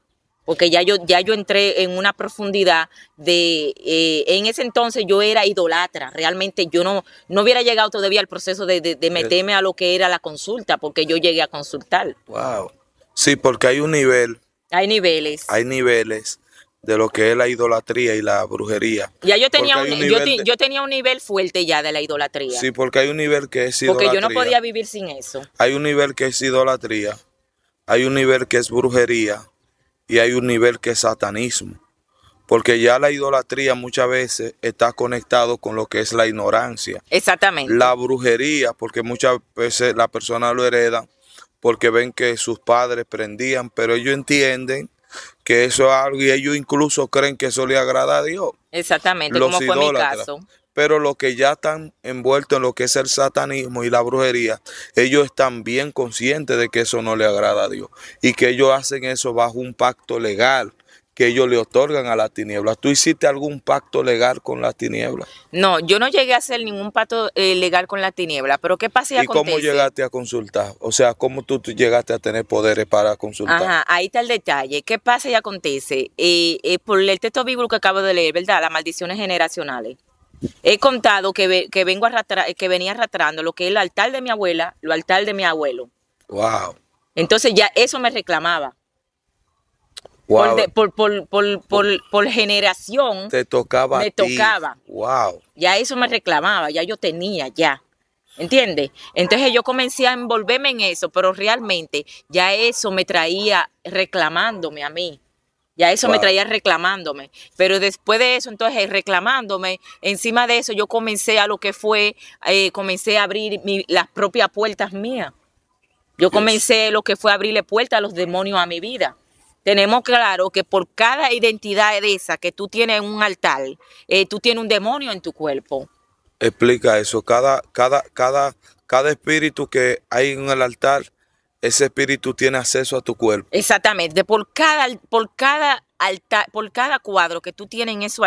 Porque ya yo entré en una profundidad en ese entonces yo era idolatra, realmente yo no hubiera llegado todavía al proceso de meterme a lo que era la consulta, porque yo llegué a consultar. Wow. Sí, porque hay un nivel. Hay niveles. Hay niveles de lo que es la idolatría y la brujería. Ya yo tenía yo tenía un nivel fuerte ya de la idolatría. Sí, porque hay un nivel que es idolatría. Porque yo no podía vivir sin eso. Hay un nivel que es idolatría, hay un nivel que es brujería, y hay un nivel que es satanismo, porque ya la idolatría muchas veces está conectado con lo que es la ignorancia. Exactamente. La brujería, porque muchas veces la persona lo hereda porque ven que sus padres prendían, pero ellos entienden que eso es algo y ellos incluso creen que eso le agrada a Dios. Exactamente, como fue mi caso. Pero los que ya están envueltos en lo que es el satanismo y la brujería, ellos están bien conscientes de que eso no le agrada a Dios y que ellos hacen eso bajo un pacto legal que ellos le otorgan a las tinieblas. ¿Tú hiciste algún pacto legal con las tinieblas? No, yo no llegué a hacer ningún pacto legal con las tinieblas, pero ¿qué pasa y acontece? ¿Y cómo llegaste a consultar? O sea, ¿cómo tú llegaste a tener poderes para consultar? Ajá, ahí está el detalle. ¿Qué pasa y acontece? Por el texto bíblico que acabo de leer, ¿verdad? Las maldiciones generacionales. He contado que venía arrastrando lo que es el altar de mi abuela, el altar de mi abuelo. Wow. Entonces ya eso me reclamaba. Wow. Por generación. Te tocaba. Me tocaba. Wow. Ya eso me reclamaba, ya yo tenía, ya. ¿Entiendes? Entonces yo comencé a envolverme en eso, pero realmente ya eso me traía reclamándome a mí. Ya eso me traía reclamándome. Pero después de eso, entonces reclamándome, encima de eso yo comencé a lo que fue, comencé a abrir las propias puertas mías. Yo comencé lo que fue a abrirle puertas a los demonios a mi vida. Tenemos claro que por cada identidad de esa que tú tienes en un altar, tú tienes un demonio en tu cuerpo. Explica eso. Cada espíritu que hay en el altar, ese espíritu tiene acceso a tu cuerpo. Exactamente. Por cada altar, por cada cuadro que tú tienes en esos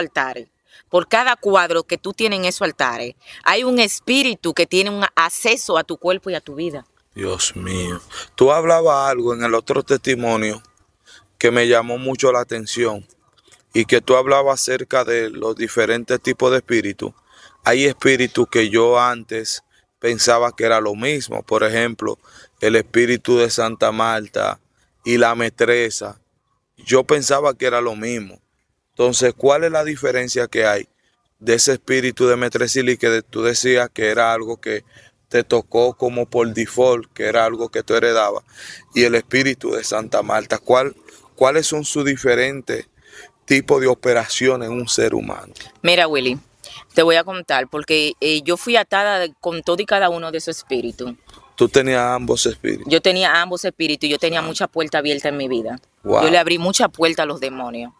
altares, hay un espíritu que tiene un acceso a tu cuerpo y a tu vida. Dios mío. Tú hablabas algo en el otro testimonio que me llamó mucho la atención y que tú hablabas acerca de los diferentes tipos de espíritus. Hay espíritus que yo antes pensaba que era lo mismo. Por ejemplo, el espíritu de Santa Marta y la metresa, yo pensaba que era lo mismo. Entonces, ¿cuál es la diferencia que hay de ese espíritu de Metresili que tú decías que era algo que te tocó como por default, que era algo que tú heredabas, y el espíritu de Santa Marta? ¿Cuáles son sus diferentes tipos de operaciones en un ser humano? Mira, Willy, te voy a contar, porque yo fui atada con todo y cada uno de esos espíritus. Tú tenías ambos espíritus. Yo tenía ambos espíritus, yo tenía mucha puerta abierta en mi vida. Wow. Yo le abrí mucha puerta a los demonios.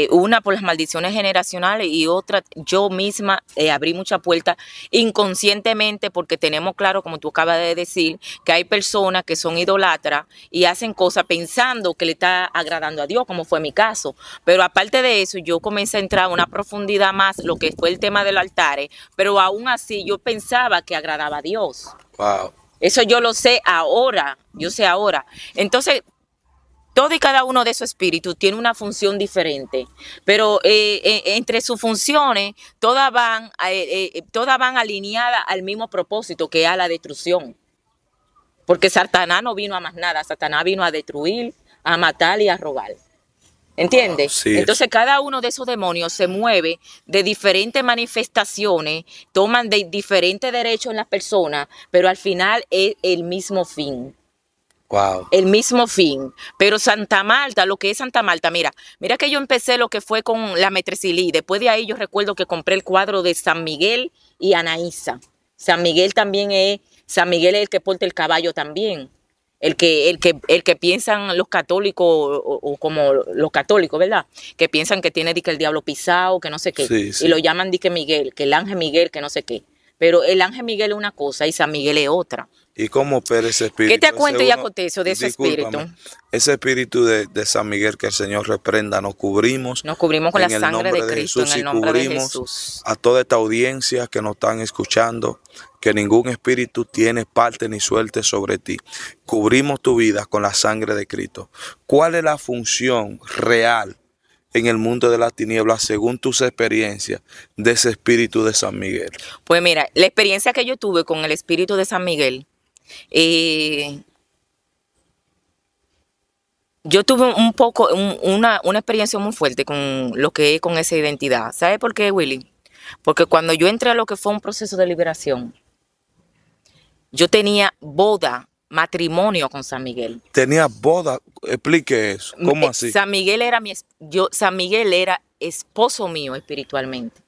Una por las maldiciones generacionales y otra yo misma abrí mucha puerta inconscientemente, porque tenemos claro, como tú acabas de decir, que hay personas que son idolatras y hacen cosas pensando que le está agradando a Dios, como fue mi caso. Pero aparte de eso, yo comencé a entrar a una profundidad más, lo que fue el tema de los altares, pero aún así yo pensaba que agradaba a Dios. Wow. Eso yo lo sé ahora, yo sé ahora. Entonces, todo y cada uno de esos espíritus tiene una función diferente, pero entre sus funciones todas van alineadas al mismo propósito, que es a la destrucción. Porque Satanás no vino a más nada, Satanás vino a destruir, a matar y a robar. ¿Entiendes? Sí. Entonces cada uno de esos demonios se mueve de diferentes manifestaciones, toman de diferentes derechos en las personas, pero al final es el mismo fin. Wow. El mismo fin. Pero Santa Marta, lo que es Santa Marta, mira que yo empecé lo que fue con la Metresili. Después de ahí yo recuerdo que compré el cuadro de San Miguel y Anaísa. San Miguel es el que porta el caballo también. El que piensan los católicos, o como los católicos, ¿verdad? Que piensan que tiene que el diablo pisado, que no sé qué. Sí, sí. Y lo llaman que Miguel, que el ángel Miguel, que no sé qué. Pero el ángel Miguel es una cosa y San Miguel es otra. ¿Y cómo opera ese espíritu? ¿Qué te cuento y acontece de ese espíritu? Ese espíritu de San Miguel, que el Señor reprenda, nos cubrimos con la sangre de Cristo, en el nombre de Jesús. A toda esta audiencia que nos están escuchando, que ningún espíritu tiene parte ni suerte sobre ti. Cubrimos tu vida con la sangre de Cristo. ¿Cuál es la función real en el mundo de las tinieblas, según tus experiencias, de ese espíritu de San Miguel? Pues mira, la experiencia que yo tuve con el espíritu de San Miguel, yo tuve una experiencia muy fuerte con lo que es con esa identidad. ¿Sabes por qué, Willy? Porque cuando yo entré a lo que fue un proceso de liberación, yo tenía boda, matrimonio con San Miguel. ¿Tenía boda? Explique eso. ¿Cómo así? San Miguel era esposo mío espiritualmente.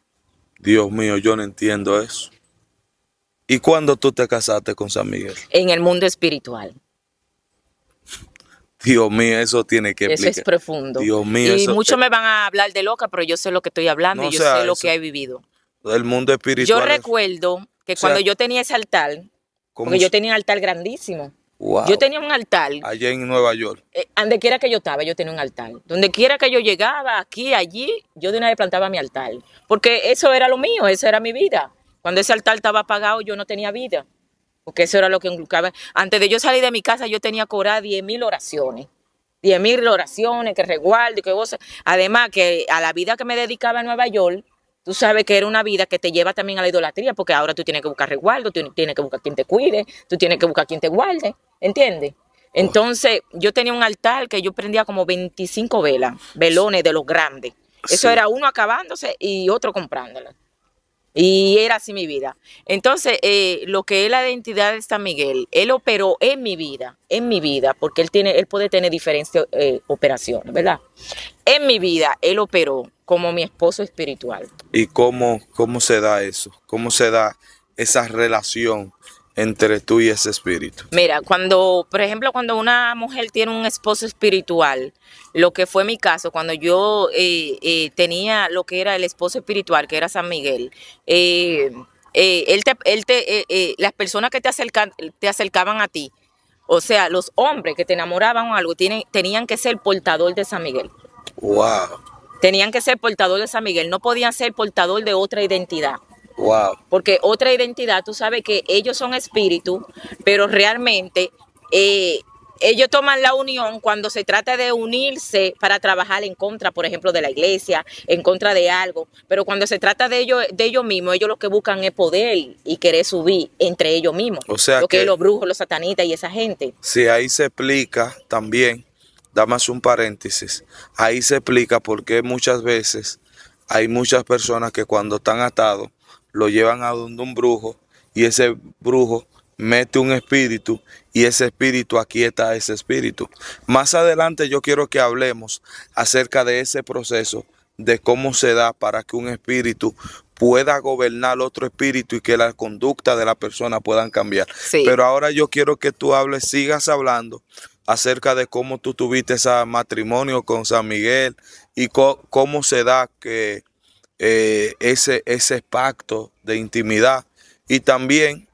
Dios mío, yo no entiendo eso. ¿Y cuándo tú te casaste con San Miguel? En el mundo espiritual. Dios mío, eso tiene que explicar. Eso es profundo. Dios mío, y muchos me van a hablar de loca, pero yo sé lo que estoy hablando y yo sé lo que he vivido. El mundo espiritual. Yo recuerdo que cuando yo tenía ese altar, porque yo tenía un altar grandísimo. Wow. Yo tenía un altar. Allá en Nueva York. Donde quiera que yo estaba, yo tenía un altar. Donde quiera que yo llegaba, aquí, allí, yo de una vez plantaba mi altar. Porque eso era lo mío, esa era mi vida. Cuando ese altar estaba apagado, yo no tenía vida. Porque eso era lo que inculcaba. Antes de yo salir de mi casa, yo tenía que orar 10,000 oraciones. 10,000 oraciones, que resguardo, que goce. Además, que a la vida que me dedicaba en Nueva York, tú sabes que era una vida que te lleva también a la idolatría, porque ahora tú tienes que buscar resguardo, tú tienes que buscar quien te cuide, tú tienes que buscar quien te guarde, ¿entiendes? Entonces, yo tenía un altar que yo prendía como 25 velones de los grandes. Eso era uno acabándose y otro comprándolo. Y era así mi vida. Entonces, lo que es la identidad de San Miguel, él operó en mi vida, porque él puede tener diferentes operaciones, ¿verdad? En mi vida, él operó como mi esposo espiritual. ¿Y cómo se da eso? ¿Cómo se da esa relación entre tú y ese espíritu? Mira, por ejemplo, cuando una mujer tiene un esposo espiritual, lo que fue mi caso, cuando yo tenía lo que era el esposo espiritual, que era San Miguel, las personas que te acercaban a ti, o sea, los hombres que te enamoraban o algo, tenían que ser portador de San Miguel. Wow. Tenían que ser portador de San Miguel, no podían ser portador de otra identidad. Wow. Porque otra identidad, tú sabes que ellos son espíritus, pero realmente ellos toman la unión cuando se trata de unirse para trabajar en contra, por ejemplo, de la iglesia, en contra de algo, pero cuando se trata de ellos mismos, ellos lo que buscan es poder y querer subir entre ellos mismos, O sea lo que que es los brujos, los satanistas y esa gente. si ahí se explica también, dame un paréntesis, ahí se explica por qué muchas veces hay muchas personas que cuando están atados lo llevan a donde un brujo y ese brujo mete un espíritu y ese espíritu aquieta a ese espíritu. Más adelante yo quiero que hablemos acerca de ese proceso, de cómo se da para que un espíritu pueda gobernar otro espíritu y que la conducta de la persona puedan cambiar. Sí. Pero ahora yo quiero que tú sigas hablando acerca de cómo tú tuviste ese matrimonio con San Miguel y cómo se da que ese pacto de intimidad. Y también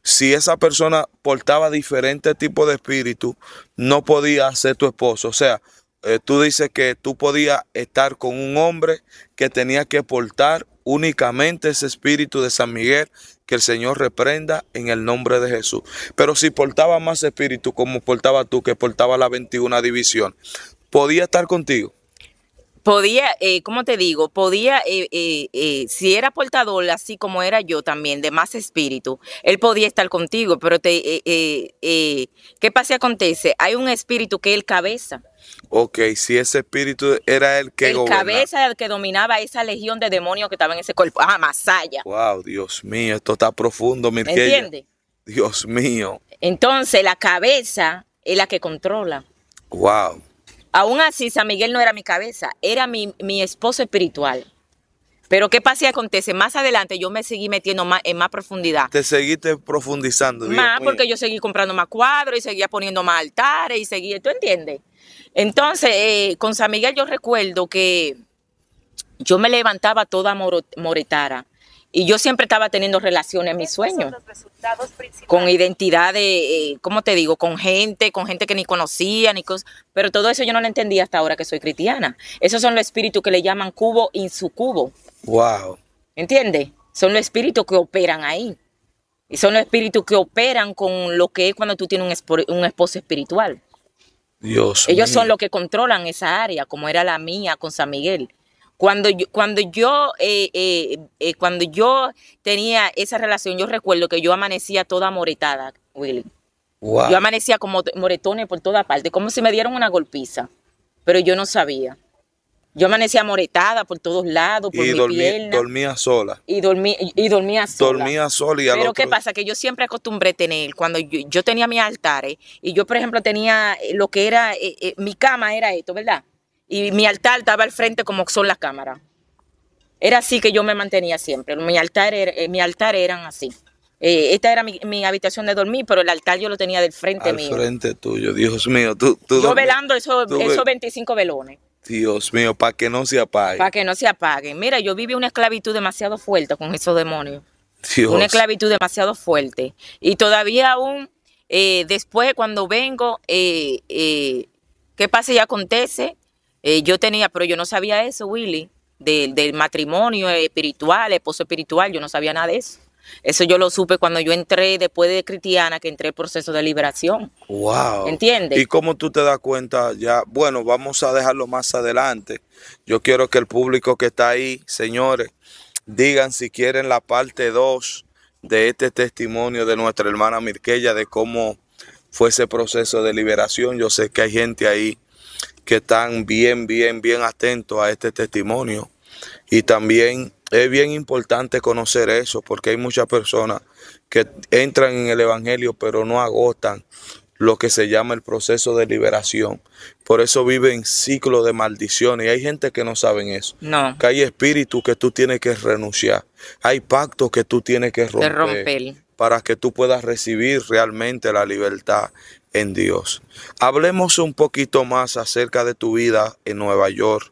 si esa persona portaba diferentes tipos de espíritu, no podía ser tu esposo. O sea, tú dices que tú podías estar con un hombre que tenía que portar únicamente ese espíritu de San Miguel, que el Señor reprenda en el nombre de Jesús. Pero si portaba más espíritu, como portaba tú, que portaba la 21 división, ¿podía estar contigo? Podía, ¿cómo te digo? Podía, si era portador, así como era yo también, de más espíritu, él podía estar contigo, pero ¿qué pasa y acontece? Hay un espíritu que es el cabeza. Ok, si ese espíritu era el que gobernaba. El cabeza el que dominaba esa legión de demonios que estaba en ese cuerpo. Más allá. Wow, Dios mío, esto está profundo, Mirquella. ¿Entiendes? Dios mío. Entonces, la cabeza es la que controla. Wow. Aún así, San Miguel no era mi cabeza, era mi esposo espiritual. Pero ¿qué pasa y acontece? Más adelante yo me seguí metiendo en más profundidad. Te seguiste profundizando. Más porque yo seguí comprando más cuadros y seguía poniendo más altares y seguía, ¿tú entiendes? Entonces, con San Miguel yo recuerdo que yo me levantaba toda moretara y yo siempre estaba teniendo relaciones en mis sueños. Con identidad de, ¿cómo te digo? Con gente que ni conocía, ni cosas. Pero todo eso yo no lo entendía hasta ahora que soy cristiana. Esos son los espíritus que le llaman cubo insucubo. Wow. ¿Entiendes? Son los espíritus que operan ahí. Y son los espíritus que operan con lo que es cuando tú tienes un esposo espiritual. Dios Ellos mío. son los que controlan esa área, como era la mía con San Miguel. Cuando yo tenía esa relación, yo recuerdo que yo amanecía toda moretada, Willy. Wow. Yo amanecía como moretones por toda parte, como si me dieran una golpiza, pero yo no sabía. Yo amanecía moretada por todos lados, por mi pierna. Dormía sola. Y dormía sola. Dormía sola y al Pero otro... ¿qué pasa? Que yo siempre acostumbré tener, cuando yo tenía mis altares, y yo, por ejemplo, tenía lo que era, mi cama era esto, ¿verdad? Y mi altar estaba al frente como son las cámaras. Era así que yo me mantenía siempre. Mi altar eran así. Esta era mi habitación de dormir, pero el altar yo lo tenía del frente mío. Al frente tuyo, Dios mío. Yo velando esos 25 velones. Dios mío, para que no se apague. Para que no se apaguen. Mira, yo viví una esclavitud demasiado fuerte con esos demonios. Dios. Una esclavitud demasiado fuerte. Y todavía aún, después cuando vengo, ¿qué pasa y acontece? Yo tenía, pero yo no sabía eso, Willy, del matrimonio espiritual, esposo espiritual, yo no sabía nada de eso. Eso yo lo supe cuando yo entré, después de cristiana, que entré en proceso de liberación. Wow. ¿Entiendes? ¿Y cómo tú te das cuenta ya? Bueno, vamos a dejarlo más adelante. Yo quiero que el público que está ahí, señores, digan si quieren la parte 2 de este testimonio de nuestra hermana Mirquella, de cómo fue ese proceso de liberación. Yo sé que hay gente ahí que están bien atentos a este testimonio. Y también es bien importante conocer eso, porque hay muchas personas que entran en el evangelio pero no agotan lo que se llama el proceso de liberación. Por eso viven ciclos de maldiciones. Y hay gente que no sabe eso. No. Que hay espíritus que tú tienes que renunciar. Hay pactos que tú tienes que romper para que tú puedas recibir realmente la libertad en Dios. Hablemos un poquito más acerca de tu vida en Nueva York.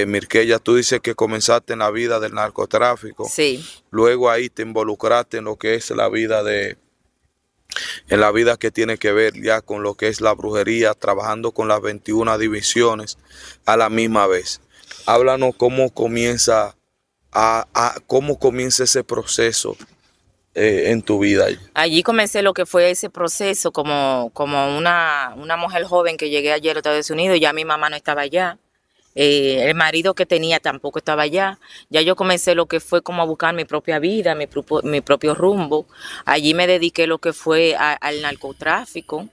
Mirquella, tú dices que comenzaste en la vida del narcotráfico. Sí. Luego ahí te involucraste en lo que es la vida en la vida que tiene que ver ya con lo que es la brujería, trabajando con las 21 divisiones a la misma vez. Háblanos cómo comienza ese proceso en tu vida? Allí comencé lo que fue ese proceso como una mujer joven que llegué ayer a Estados Unidos. Ya mi mamá no estaba allá. El marido que tenía tampoco estaba allá. Ya yo comencé lo que fue como a buscar mi propia vida, mi propio rumbo. Allí me dediqué lo que fue al narcotráfico.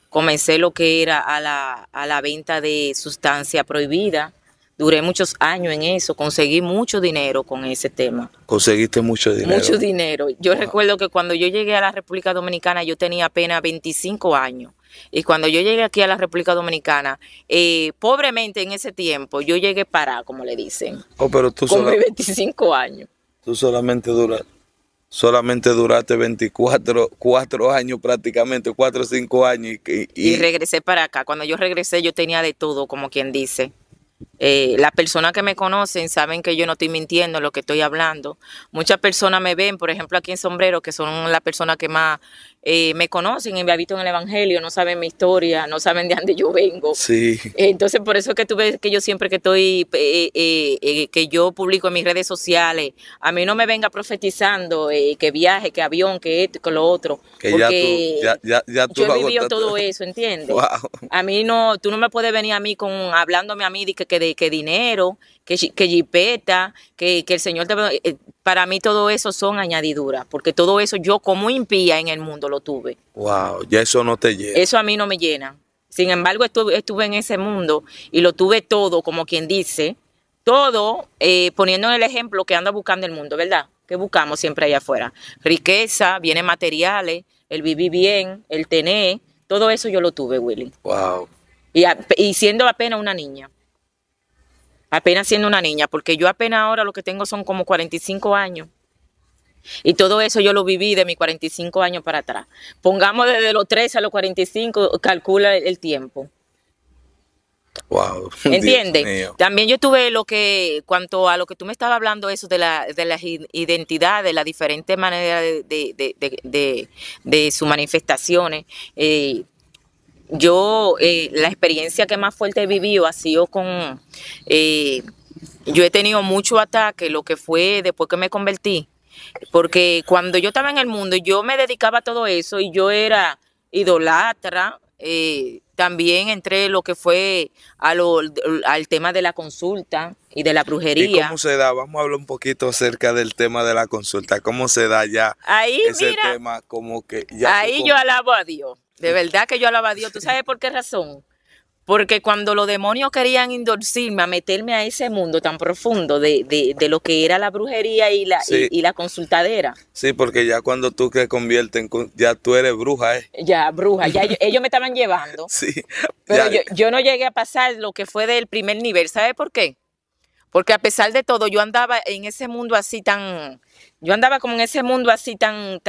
Comencé lo que era a la venta de sustancia prohibida. Duré muchos años en eso, conseguí mucho dinero con ese tema. ¿Conseguiste mucho dinero? Mucho dinero. Yo recuerdo que cuando yo llegué a la República Dominicana yo tenía apenas 25 años. Y cuando yo llegué aquí a la República Dominicana, pobremente en ese tiempo, yo llegué para, como le dicen, pero tú con mis 25 años. Tú solamente duraste 4 años prácticamente, 4 o 5 años. Y regresé para acá. Cuando yo regresé yo tenía de todo, como quien dice. Las personas que me conocen saben que yo no estoy mintiendo lo que estoy hablando. Muchas personas me ven, por ejemplo, aquí en Sombrero, que son las personas que más me conocen y me habito en el Evangelio, no saben mi historia, no saben de dónde yo vengo. Sí. Entonces, por eso es que tú ves que yo siempre que estoy, que yo publico en mis redes sociales, a mí no me venga profetizando que viaje, que avión, que esto, que lo otro. Que porque ya tú yo he vivido todo eso, ¿entiendes? Wow. A mí no, tú no me puedes venir a mí hablándome a mí de que dinero, que jipeta, que el Señor te... Para mí todo eso son añadiduras, porque todo eso yo como impía en el mundo lo tuve. Wow, ya eso no te llena. Eso a mí no me llena. Sin embargo, estuve en ese mundo y lo tuve todo, como quien dice, todo poniendo en el ejemplo que anda buscando el mundo, ¿verdad? Que buscamos siempre allá afuera. Riqueza, bienes materiales, el vivir bien, el tener, todo eso yo lo tuve, Willy. Wow. Y siendo apenas una niña. Apenas siendo una niña, porque yo apenas ahora lo que tengo son como 45 años. Y todo eso yo lo viví de mis 45 años para atrás. Pongamos desde los 13 a los 45, calcula el tiempo. Wow. ¿Entiendes? También yo tuve cuanto a lo que tú me estabas hablando, eso de las identidades, las diferentes maneras de sus manifestaciones. La experiencia que más fuerte he vivido ha sido yo he tenido mucho ataque, lo que fue después que me convertí, porque cuando yo estaba en el mundo, yo me dedicaba a todo eso y yo era idolatra, también entré lo que fue al tema de la consulta y de la brujería. ¿Y cómo se da? Vamos a hablar un poquito acerca del tema de la consulta, ¿cómo se da ya ahí, ese mira, tema? Como que ya ahí yo alabo a Dios. De verdad que yo alabo a Dios. ¿Tú sabes por qué razón? Porque cuando los demonios querían inducirme a meterme a ese mundo tan profundo de lo que era la brujería y la consultadera. Sí, porque ya cuando tú te conviertes ya tú eres bruja, Ya, bruja. Ya ellos me estaban llevando. Sí. Pero yo no llegué a pasar lo que fue del primer nivel. ¿Sabes por qué? Porque a pesar de todo, yo andaba en ese mundo así yo andaba como en ese mundo así tan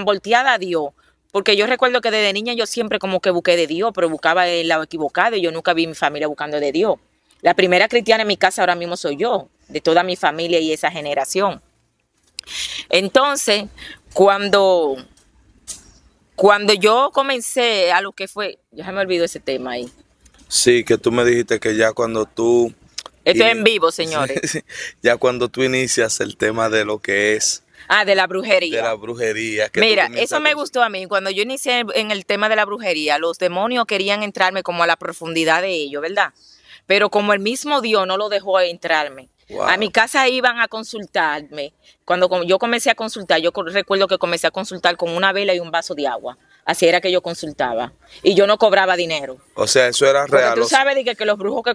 volteada a Dios. Porque yo recuerdo que desde niña yo siempre como que busqué de Dios, pero buscaba el lado equivocado y yo nunca vi a mi familia buscando de Dios. La primera cristiana en mi casa ahora mismo soy yo, de toda mi familia y esa generación. Entonces, cuando yo comencé a lo que fue, ya se me olvidó ese tema ahí. Sí, que tú me dijiste que ya cuando tú... Esto es en vivo, señores. Sí, ya cuando tú inicias el tema de lo que es... de la brujería. De la brujería. Mira, eso me gustó a mí. Cuando yo inicié en el tema de la brujería, los demonios querían entrarme como a la profundidad de ello, ¿verdad? Pero como el mismo Dios no lo dejó entrarme. Wow. A mi casa iban a consultarme. Cuando yo comencé a consultar, yo recuerdo que comencé a consultar con una vela y un vaso de agua. Así era que yo consultaba. Y yo no cobraba dinero. O sea, eso era real. Porque tú sabes que los brujos que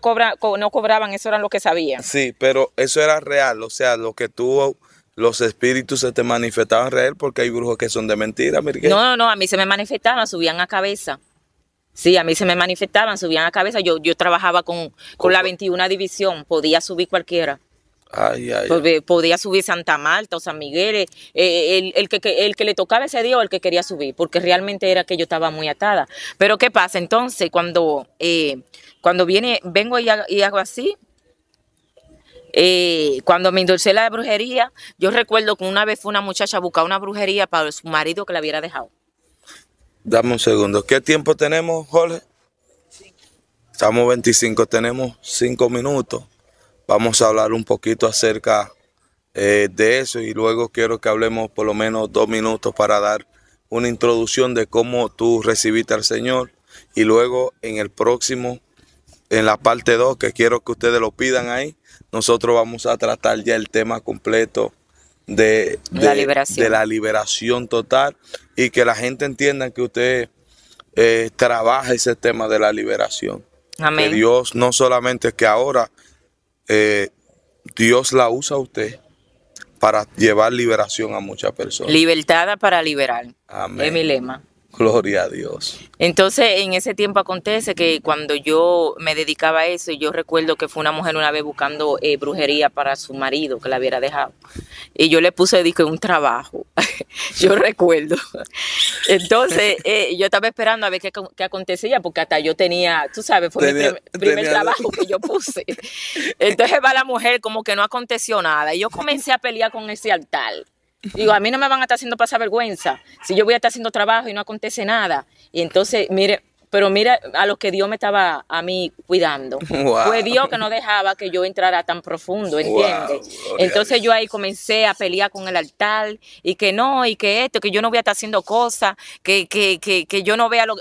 no cobraban, eso eran lo que sabían. Sí, pero eso era real. O sea, lo que tú... Los espíritus se te manifestaban real porque hay brujos que son de mentira, Miguel. No, a mí se me manifestaban, subían a cabeza. Sí, a mí se me manifestaban, subían a cabeza. Yo trabajaba con la 21 división, podía subir cualquiera. Podía subir Santa Marta o San Miguel, el que le tocaba ese día o el que quería subir, porque realmente era que yo estaba muy atada. Pero ¿qué pasa? Entonces, cuando vengo y hago así, cuando me endulcé la brujería, yo recuerdo que una vez fue una muchacha a buscar una brujería para su marido que la hubiera dejado. Dame un segundo. ¿Qué tiempo tenemos, Jorge? Estamos 25, tenemos 5 minutos. Vamos a hablar un poquito acerca de eso, y luego quiero que hablemos por lo menos 2 minutos para dar una introducción de cómo tú recibiste al Señor, y luego en el próximo, en la parte 2, que quiero que ustedes lo pidan ahí, nosotros vamos a tratar ya el tema completo de la liberación total, y que la gente entienda que usted trabaja ese tema de la liberación. Amén. Que Dios no solamente es que ahora Dios la usa a usted para llevar liberación a muchas personas. Libertada para liberar. Amén. Es mi lema. Gloria a Dios. Entonces, en ese tiempo acontece que cuando yo me dedicaba a eso, yo recuerdo que fue una mujer una vez buscando brujería para su marido que la hubiera dejado. Y yo le puse un trabajo. Yo recuerdo. Entonces, yo estaba esperando a ver qué acontecía, porque hasta yo tenía, tú sabes, fue mi primer trabajo que yo puse. Entonces va la mujer como que no aconteció nada. Y yo comencé a pelear con ese altar. Digo, a mí no me van a estar haciendo pasar vergüenza si yo voy a estar haciendo trabajo y no acontece nada. Y entonces, mire, pero mira a lo que Dios me estaba a mí cuidando. Wow. Fue Dios que no dejaba que yo entrara tan profundo, ¿entiendes? Wow, entonces yo ahí comencé a pelear con el altar y que no, y que esto, que yo no voy a estar haciendo cosas, que yo no vea lo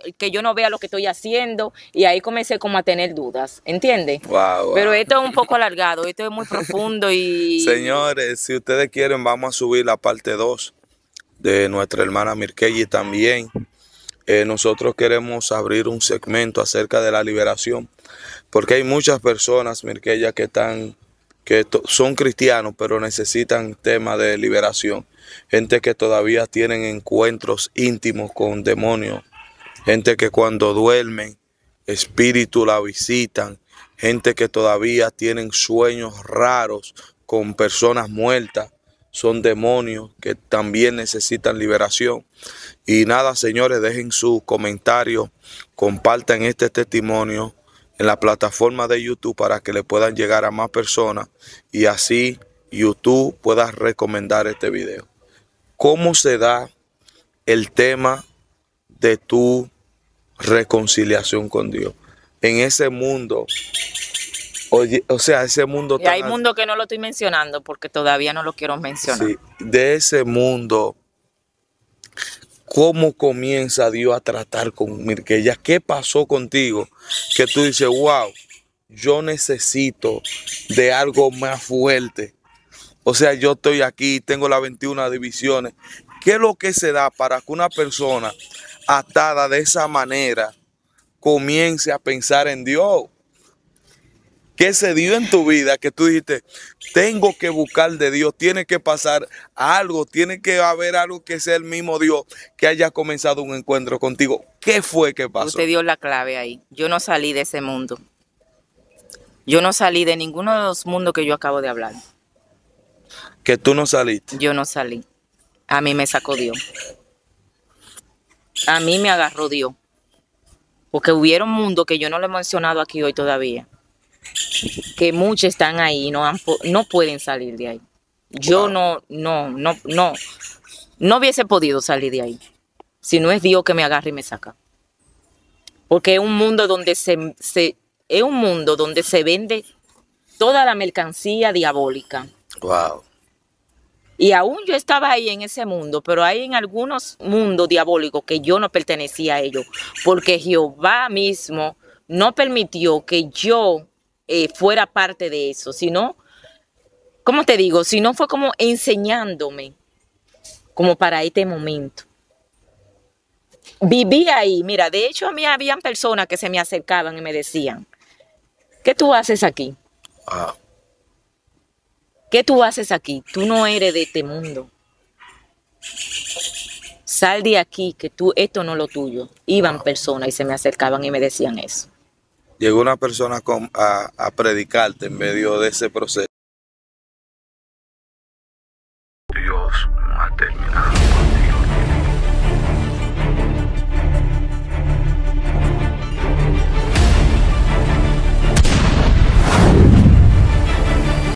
que estoy haciendo, y ahí comencé como a tener dudas, ¿entiendes? Wow. Pero esto es un poco alargado, esto es muy profundo y... Señores, si ustedes quieren, vamos a subir la parte 2 de nuestra hermana Mirkelly también. Nosotros queremos abrir un segmento acerca de la liberación, porque hay muchas personas, Mirkelly, que son cristianos, pero necesitan temas de liberación. Gente que todavía tienen encuentros íntimos con demonios, gente que cuando duermen, espíritus la visitan, gente que todavía tienen sueños raros con personas muertas. Son demonios que también necesitan liberación. Y nada, señores, dejen su comentario, compartan este testimonio en la plataforma de YouTube para que le puedan llegar a más personas y así YouTube pueda recomendar este video. ¿Cómo se da el tema de tu reconciliación con Dios en ese mundo? Oye, o sea, ese mundo... Y hay mundo que no lo estoy mencionando porque todavía no lo quiero mencionar. Sí, de ese mundo, ¿cómo comienza Dios a tratar con Mirkelly? ¿Qué pasó contigo? Que tú dices, wow, yo necesito de algo más fuerte. O sea, yo estoy aquí, tengo las 21 divisiones. ¿Qué es lo que se da para que una persona atada de esa manera comience a pensar en Dios? ¿Qué se dio en tu vida que tú dijiste, tengo que buscar de Dios, tiene que pasar algo, tiene que haber algo que sea el mismo Dios que haya comenzado un encuentro contigo? ¿Qué fue que pasó? Usted dio la clave ahí. Yo no salí de ese mundo. Yo no salí de ninguno de los mundos que yo acabo de hablar. ¿Que tú no saliste? Yo no salí. A mí me sacó Dios. A mí me agarró Dios. Porque hubieron mundos que yo no lo he mencionado aquí hoy todavía, que muchos están ahí y no pueden salir de ahí. Yo Wow. no hubiese podido salir de ahí si no es Dios que me agarra y me saca. Porque es un mundo donde es un mundo donde se vende toda la mercancía diabólica. Wow. Y aún yo estaba ahí en ese mundo, pero hay en algunos mundos diabólicos que yo no pertenecía a ellos, porque Jehová mismo no permitió que yo fuera parte de eso, sino, ¿cómo te digo? Sino fue como enseñándome, como para este momento. Viví ahí, mira, de hecho a mí habían personas que se me acercaban y me decían, ¿qué tú haces aquí? Wow. ¿Qué tú haces aquí? Tú no eres de este mundo. Sal de aquí, que esto no es lo tuyo. Iban personas y se me acercaban y me decían eso. Llegó una persona a predicarte en medio de ese proceso.